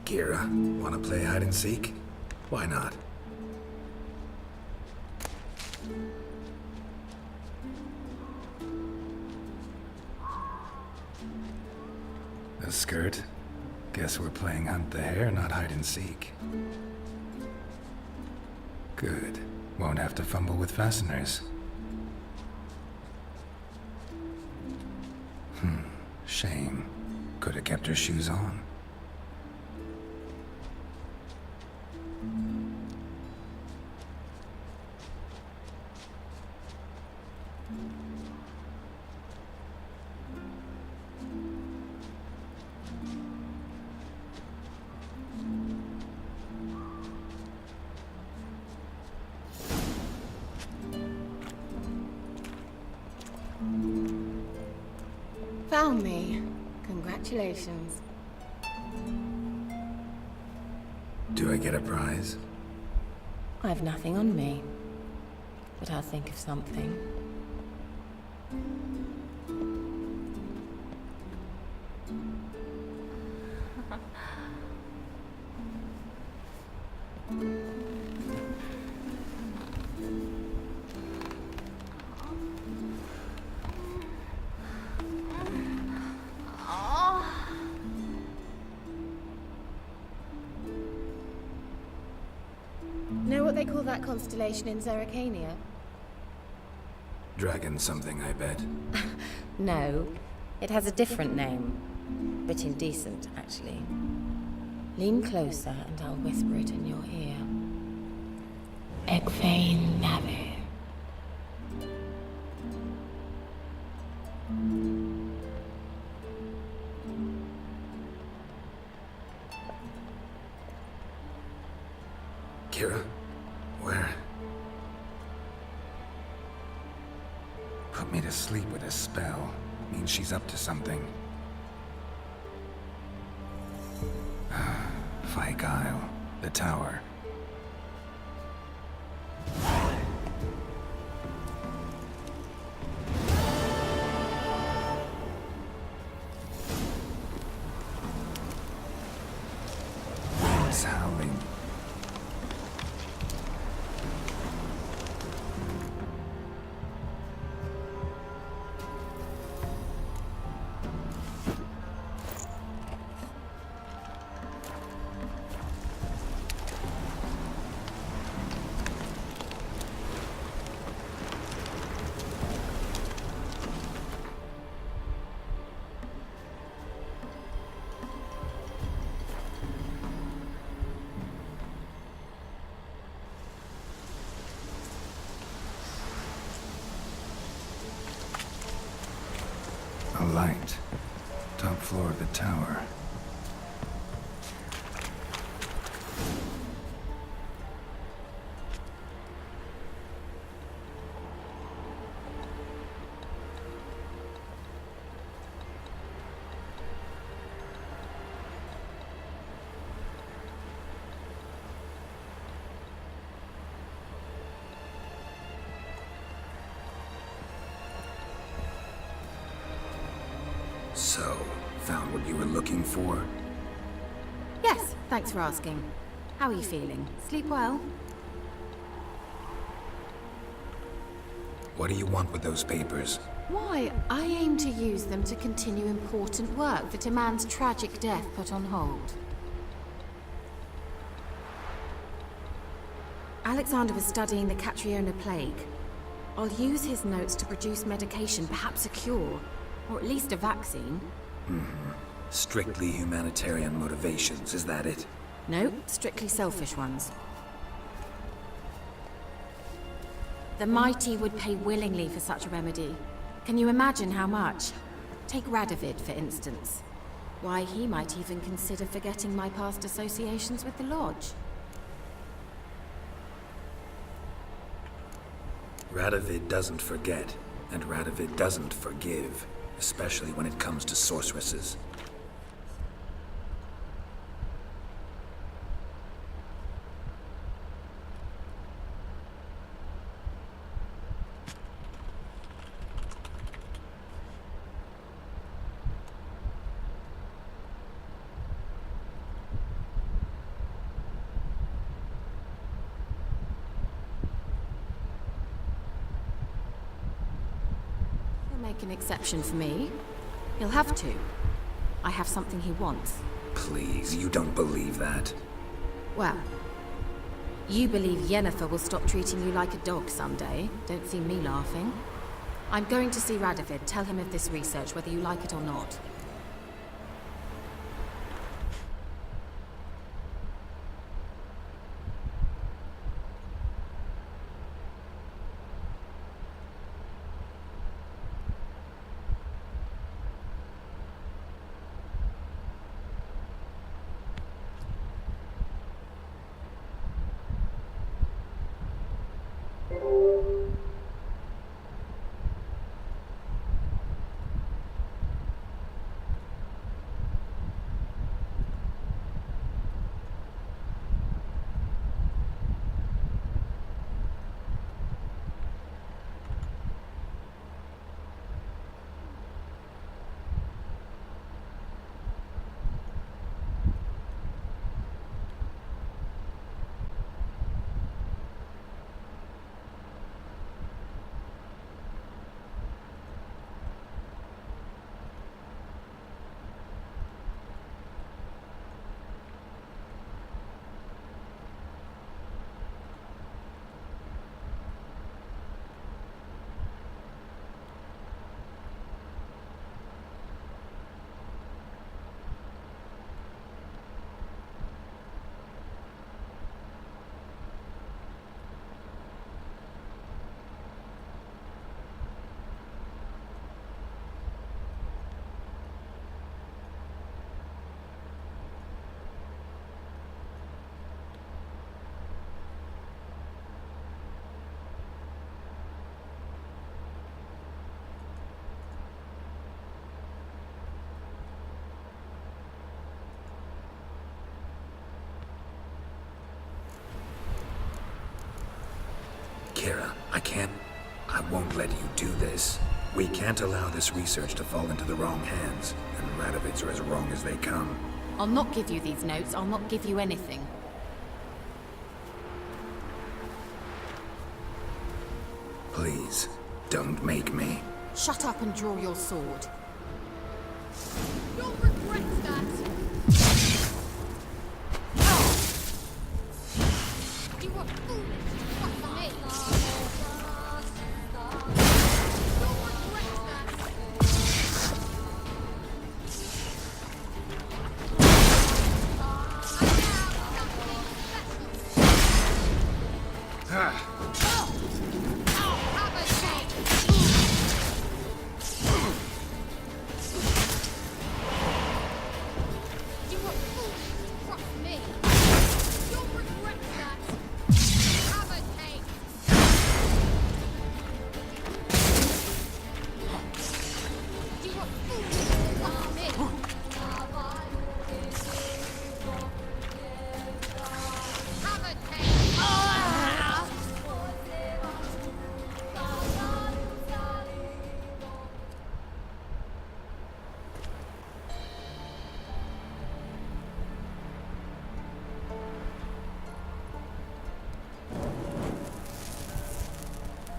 Kira, wanna play hide and seek? Why not? A skirt? Guess we're playing hunt the hare, not hide and seek. Good. Won't have to fumble with fasteners. Shame. Could have kept her shoes on. found me. Congratulations. Do I get a prize? I've nothing on me, but I'll think of something. Know what they call that constellation in Zerrikania? Dragon something, I bet. No, it has a different name. Bit indecent, actually. Lean closer and I'll whisper it in your ear. Egfain Navi. Kira? Where? Put me to sleep with a spell. Means she's up to something. Isle, the tower. Winds howling. A light. Top floor of the tower. So, found what you were looking for? Yes, thanks for asking. How are you feeling? Sleep well? What do you want with those papers? Why, I aim to use them to continue important work that a man's tragic death put on hold. Alexander was studying the Catriona plague. I'll use his notes to produce medication, perhaps a cure. Or at least a vaccine. Strictly humanitarian motivations, is that it? No, strictly selfish ones. The mighty would pay willingly for such a remedy. Can you imagine how much? Take Radovid, for instance. Why, he might even consider forgetting my past associations with the Lodge. Radovid doesn't forget, and Radovid doesn't forgive. Especially when it comes to sorceresses. Make an exception for me. He'll have to. I have something he wants. Please, you don't believe that. Well, you believe Yennefer will stop treating you like a dog someday. Don't see me laughing. I'm going to see Radovid. Tell him of this research, whether you like it or not. Kira, I won't let you do this. We can't allow this research to fall into the wrong hands, and Radovids are as wrong as they come. I'll not give you these notes, I'll not give you anything. Please, don't make me. Shut up and draw your sword. You'll regret that! You were foolish to trust me! You'll regret that! Have a shake! You were foolish to trust me! You'll regret that! Have a take! You were foolish to trust me! Have a take!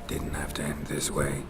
Didn't have to end this way.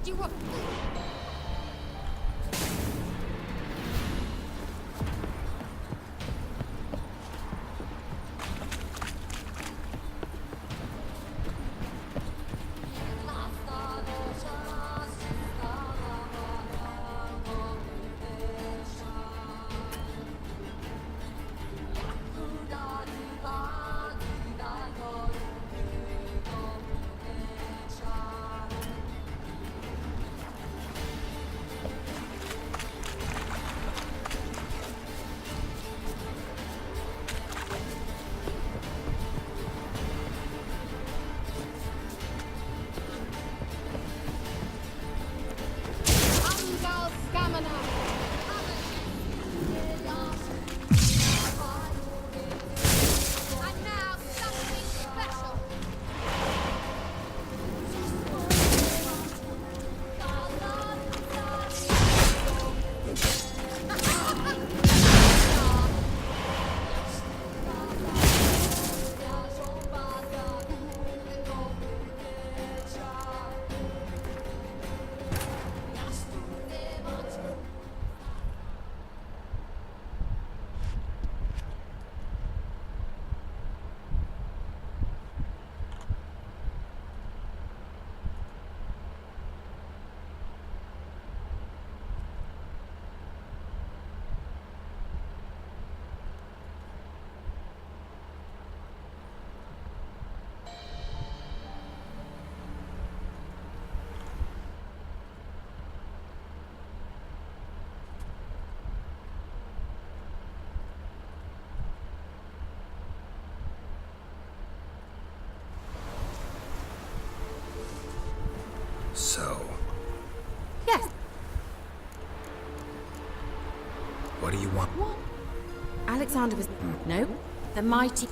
You were So, Yes. what do you want? What? Alexander was... No. The mighty...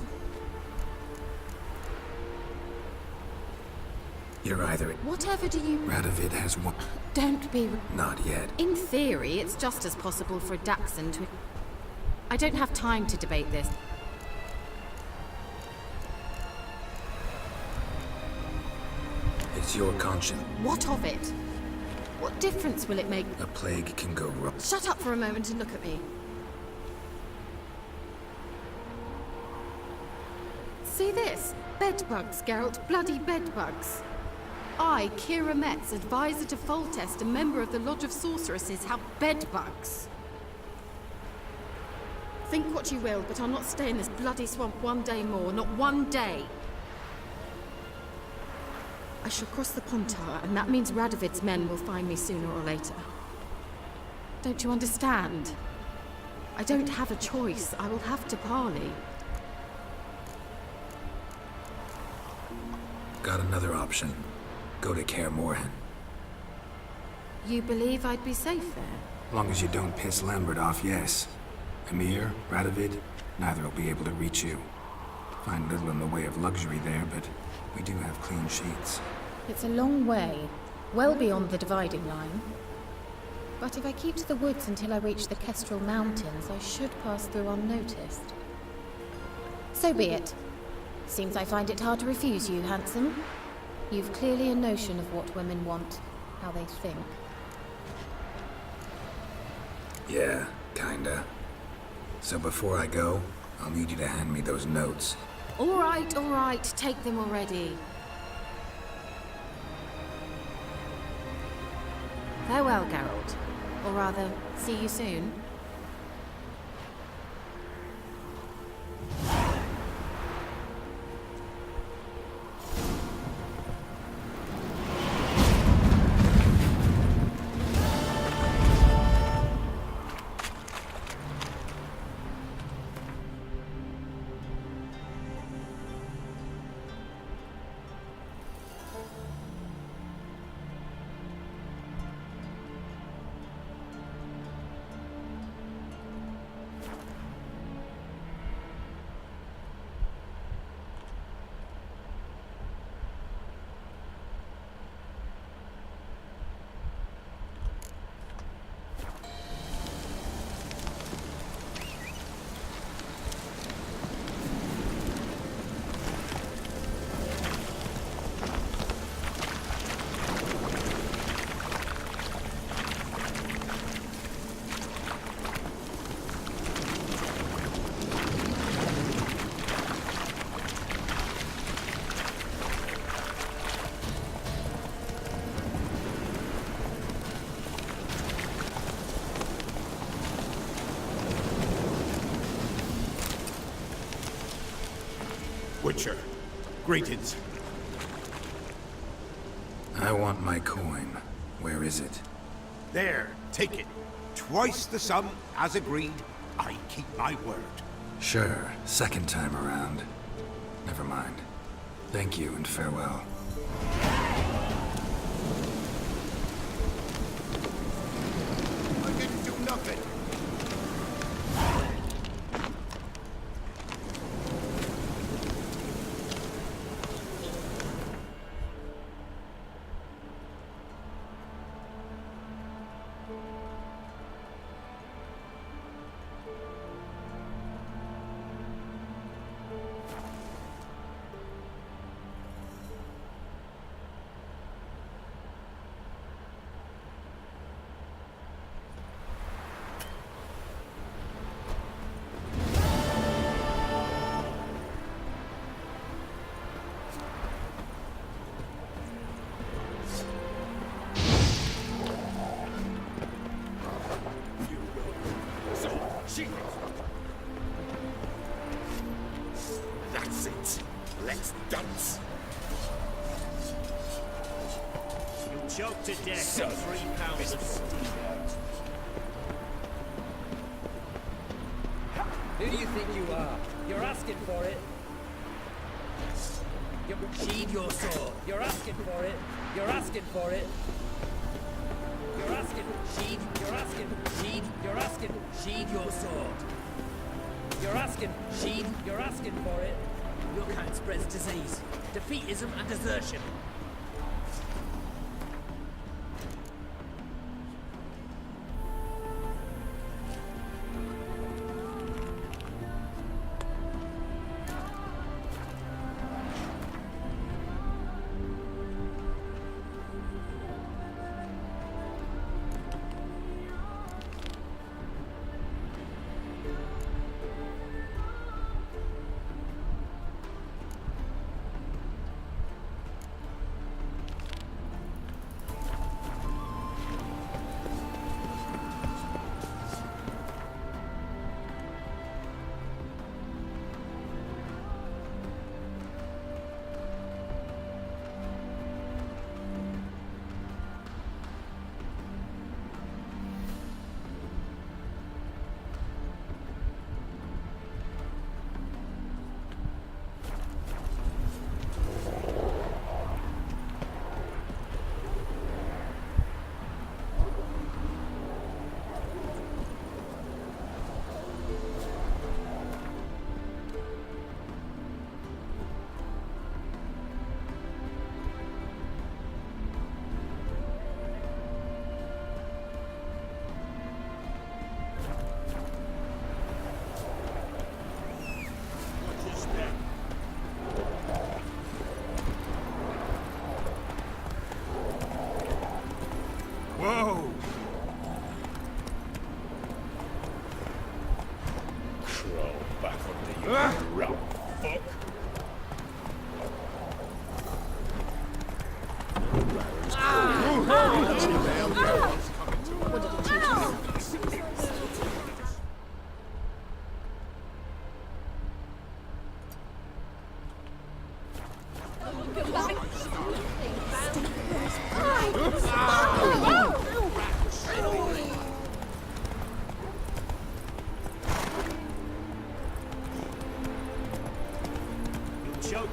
You're either... Whatever do you... Radovid has one... Don't be... Not yet. In theory, it's just as possible for a Dachshund to... I don't have time to debate this. It's your conscience. What of it? What difference will it make? A plague can go wrong. Shut up for a moment and look at me. See this? Bedbugs, Geralt. Bloody bedbugs. I, Kira Metz, advisor to Foltest, a member of the Lodge of Sorceresses, have bedbugs. Think what you will, but I'll not stay in this bloody swamp one day more. Not one day. I shall cross the Pontar, and that means Radovid's men will find me sooner or later. Don't you understand? I don't have a choice. I will have to parley. Got another option. Go to Kaer Morhen. You believe I'd be safe there? Long as you don't piss Lambert off, yes. Emir, Radovid, neither will be able to reach you. Find little in the way of luxury there, but we do have clean sheets. It's a long way, well beyond the dividing line. But if I keep to the woods until I reach the Kestrel Mountains, I should pass through unnoticed. So be it. Seems I find it hard to refuse you, handsome. You've clearly a notion of what women want, how they think. Yeah, kinda. So before I go, I'll need you to hand me those notes. All right, take them already. Farewell, Geralt. Or rather, see you soon. Witcher, greetings. I want my coin. Where is it? There, take it. Twice the sum, as agreed. I keep my word. Sure, second time around. Never mind. Thank you and farewell. I didn't do nothing. That's it. Let's dance. You'll choke to death on 3 pounds of steel. Who do you think you are? You're asking for it. Sheathe your sword. You're asking for it. You're asking for it. You're asking. Sheathe. You're asking. Sheathe. You're asking. Sheathe your sword. You're asking. Sheathe. You're asking for it. Your kind spreads disease, defeatism, and desertion.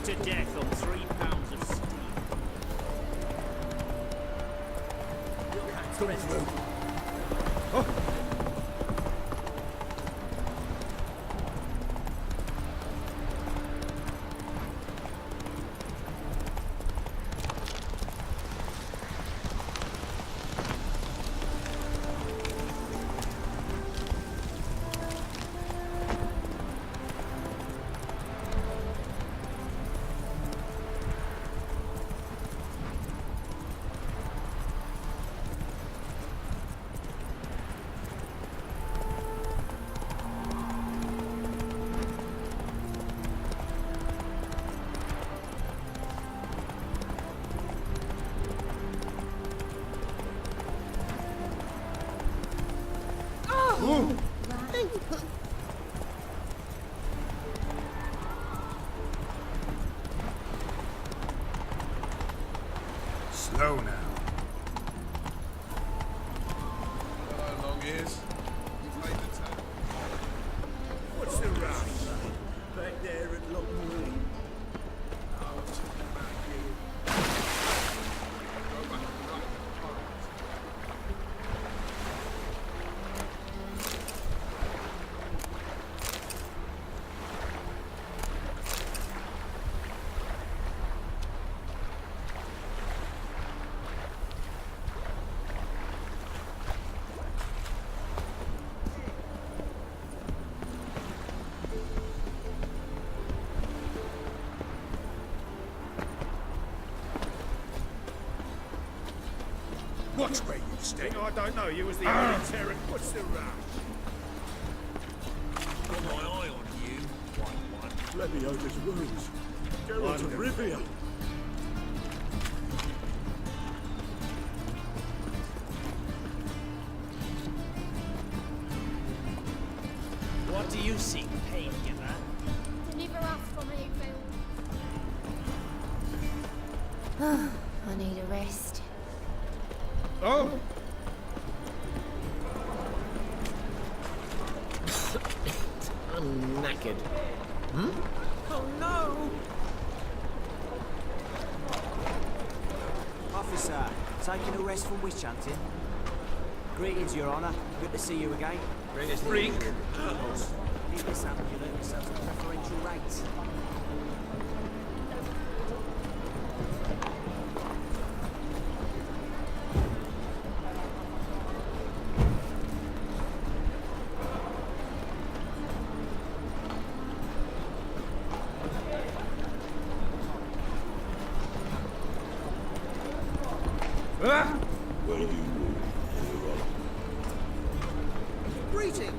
Choked to death on 3 pounds of steam. Come through. Slow now. Hello, long ears. You've laid the table. What's the rush? Back there at Loch Marine. I'll check them out here. Go back and right in the pond. Watch where you stay. No, I don't know. You was the only terror. What's the rush? Got my eye on you, white one. Leviosa's wounds. Geralt of Rivia. What do you seek pain, giver? Deliver us from evil. I need a rest. Oh! I'm knackered. Oh no! Officer, taking a rest from witch hunting. Greetings, Your Honour. Good to see you again. Bring us drink. Keep this up, you earn yourselves a preferential rate. Where you move, Greetings!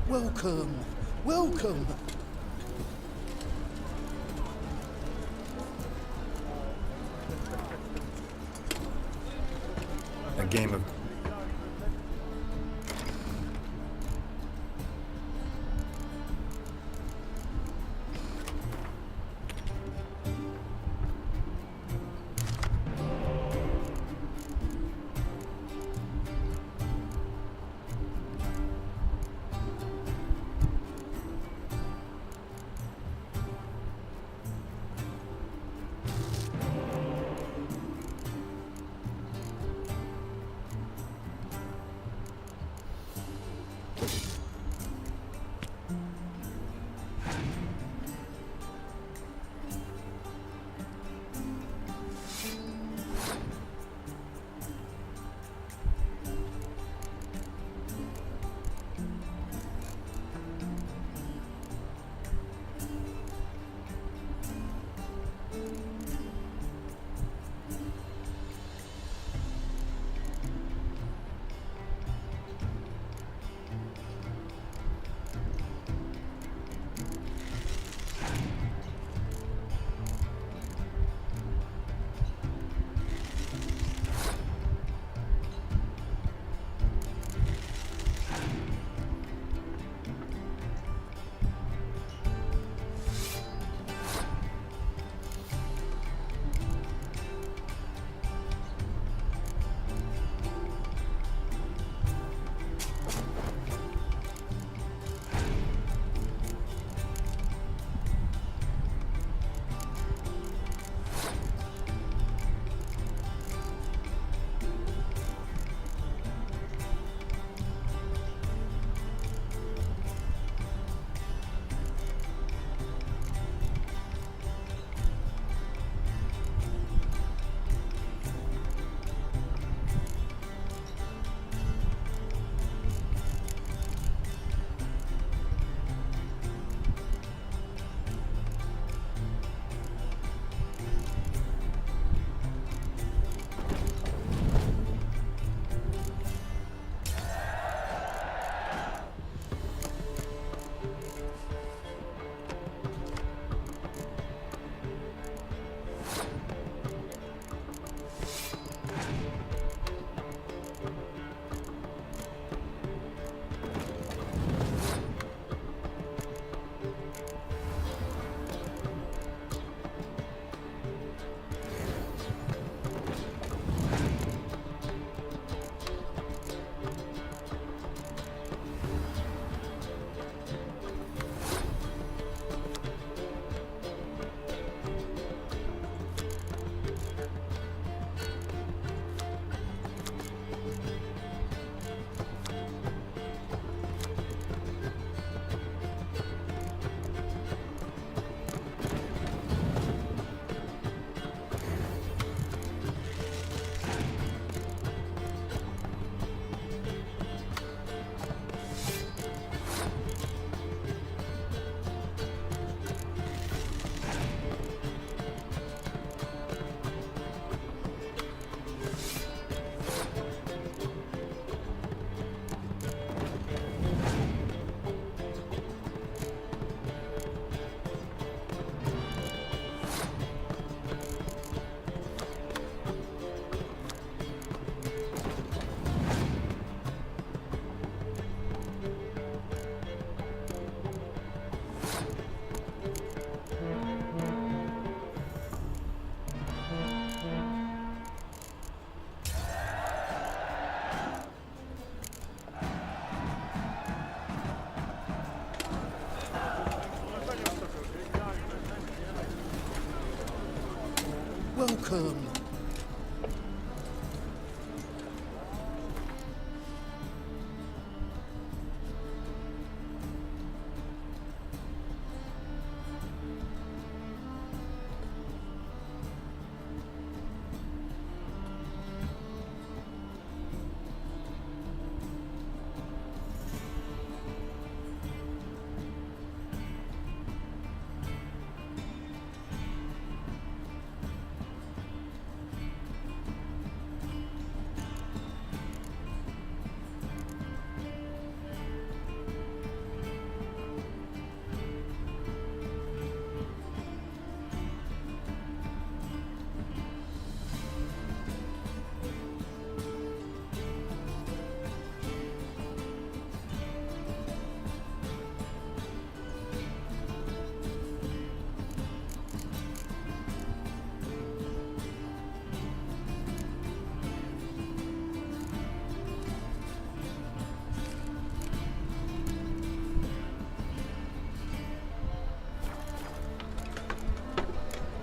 Welcome. Welcome. A game of... Welcome.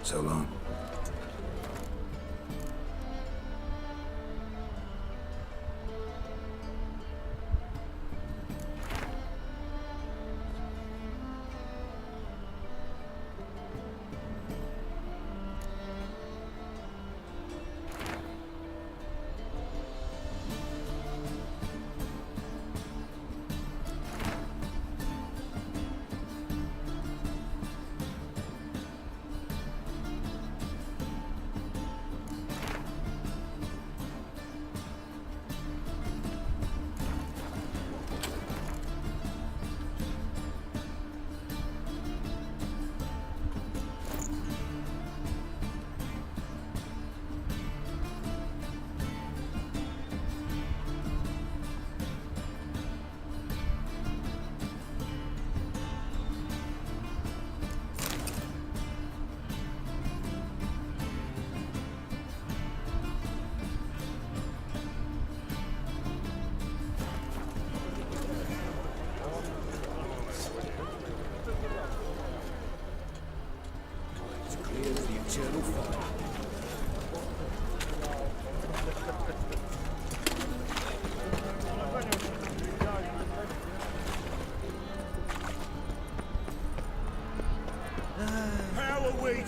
So long.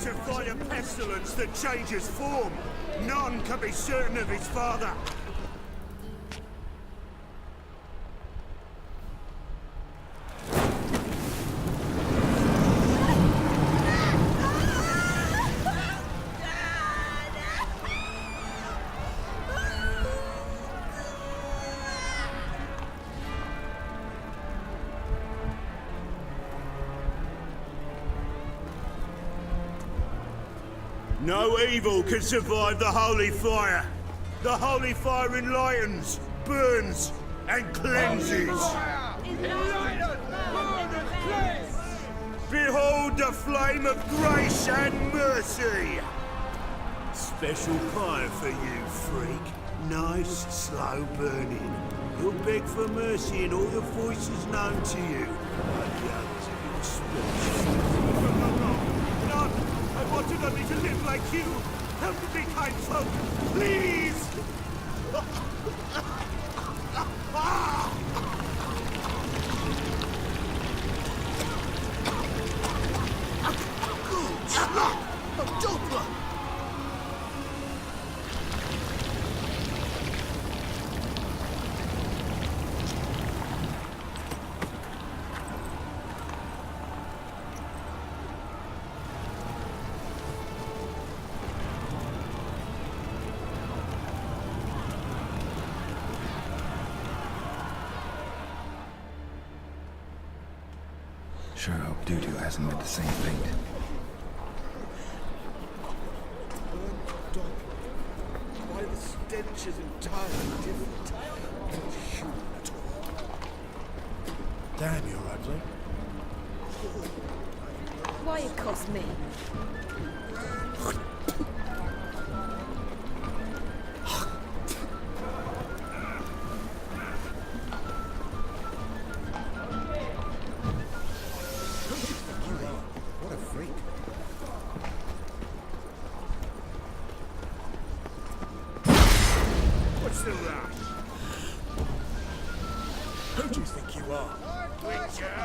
to fight a pestilence that changes form. None can be certain of his father. No evil can survive the holy fire. The holy fire enlightens, burns, and cleanses. Behold the flame of grace and mercy. Special fire for you, freak. Nice, slow burning. You'll beg for mercy in all the voices known to you. Like the others of your species. No! I wanted only to live like you. Help me, kind folk, please! Good luck! A doppler! Sure hope Dudu hasn't met the same fate. Why the stench is entirely different. Not human at all. Damn, you're ugly. Why it cost me? What a freak. What's the rush? Who do you think you are? Witcher!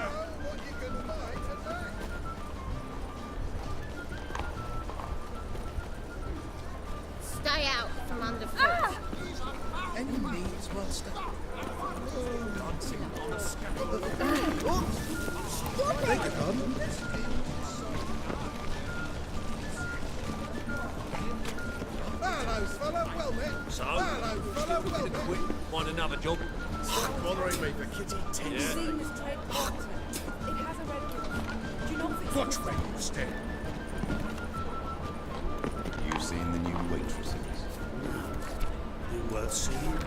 Stay out from underfoot. Any needs, master? Dancing on a scaffold. Beg your pardon? Hello, fella. Well met. So? Hello, fella. Well met. Quit, find another job. Stop bothering me for kitty tits. Yeah. It has a red roof. Do you not think Watch me instead. You seen the new waitresses? You worth seeing?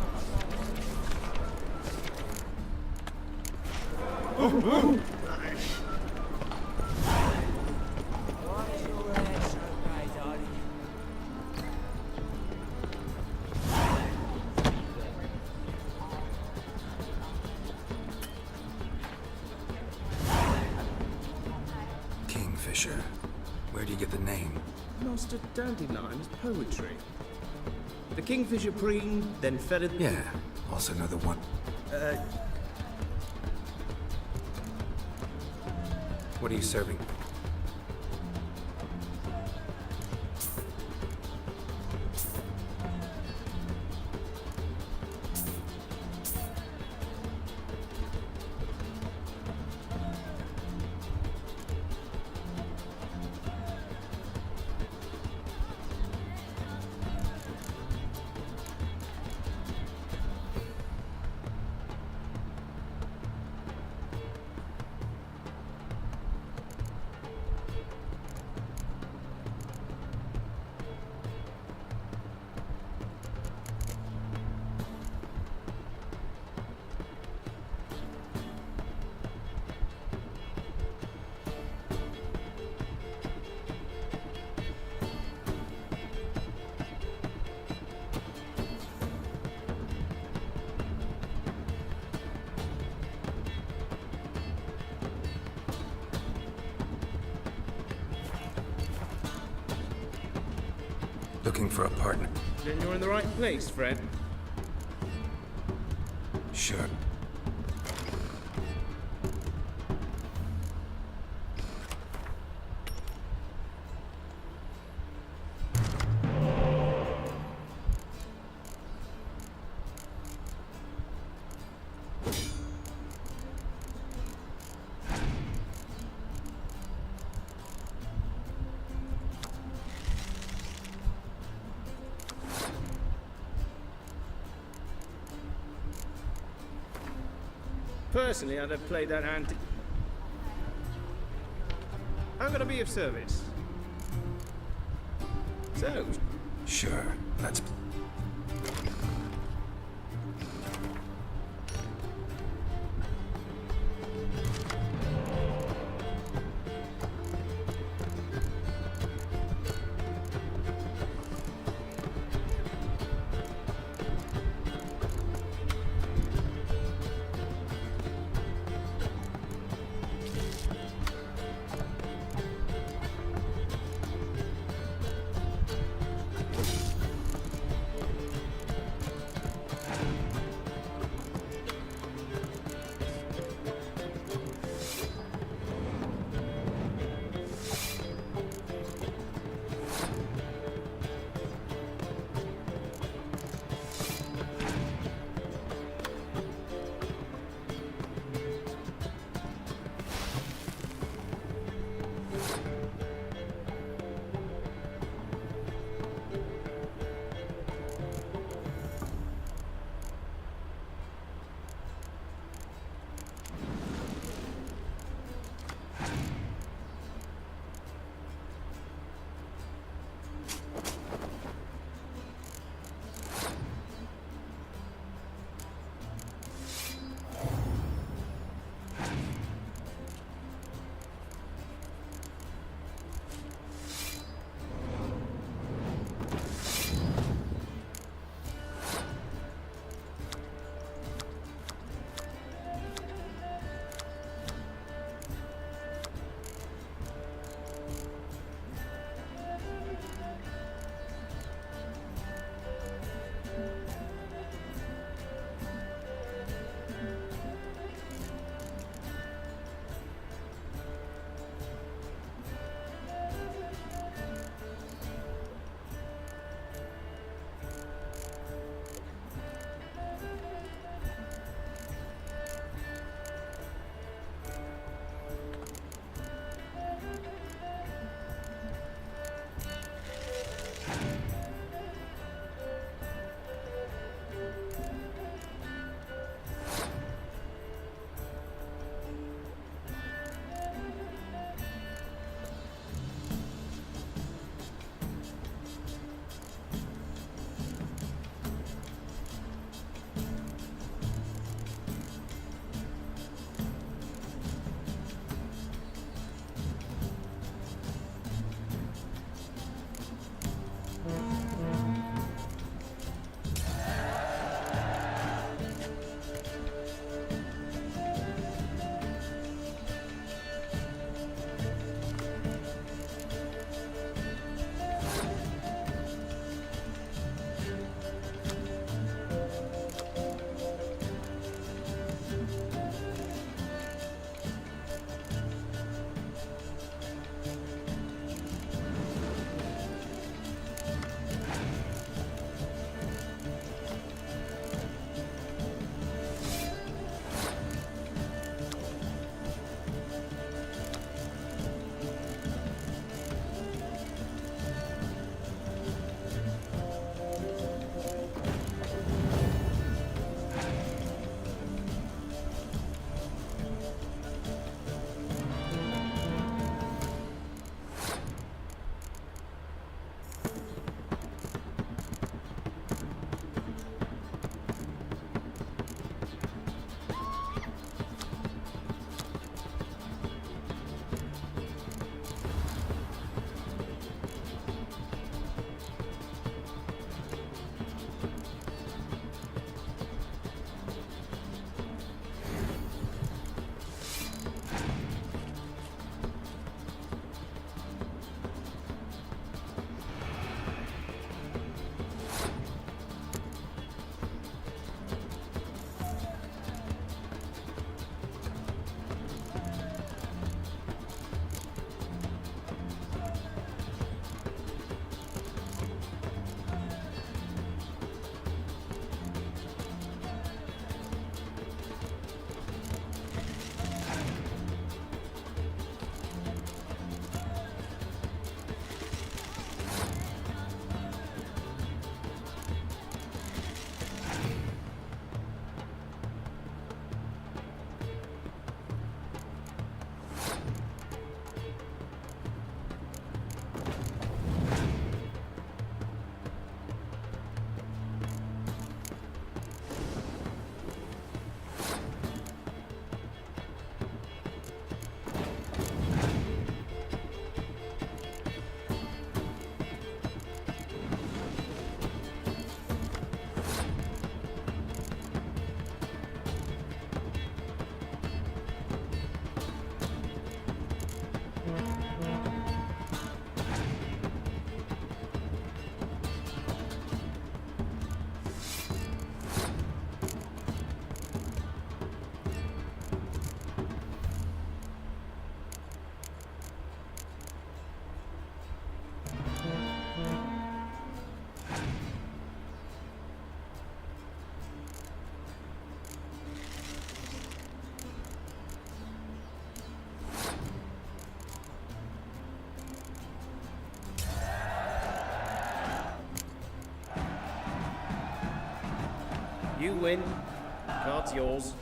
Kingfisher. Where do you get the name? Master Dandelion's poetry. The kingfisher preened, then feathered. Yeah. Also know the one. What are you serving? Looking for a partner. Then you're in the right place, Fred. Sure. Personally, I'd have played that hand. I'm gonna be of service. So, Sure, let's... You win. Card's yours.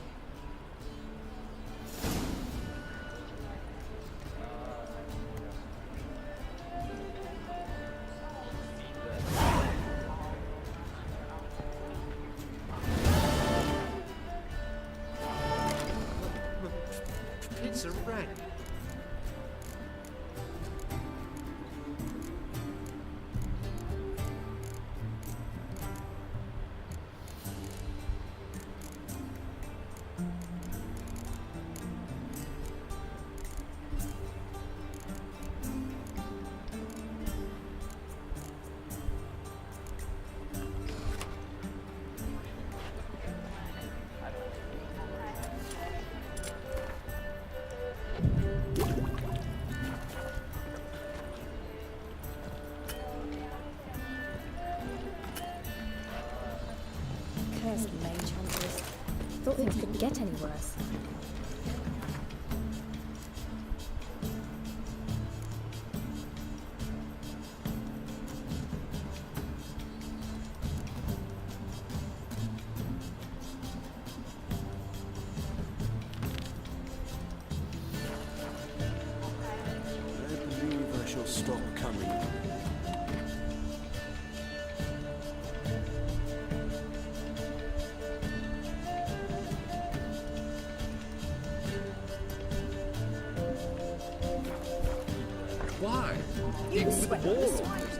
It's a rat. Cursed mage hunters. Thought things couldn't get any worse. I believe I shall stop coming. Why? You Even with sweat war this on. one.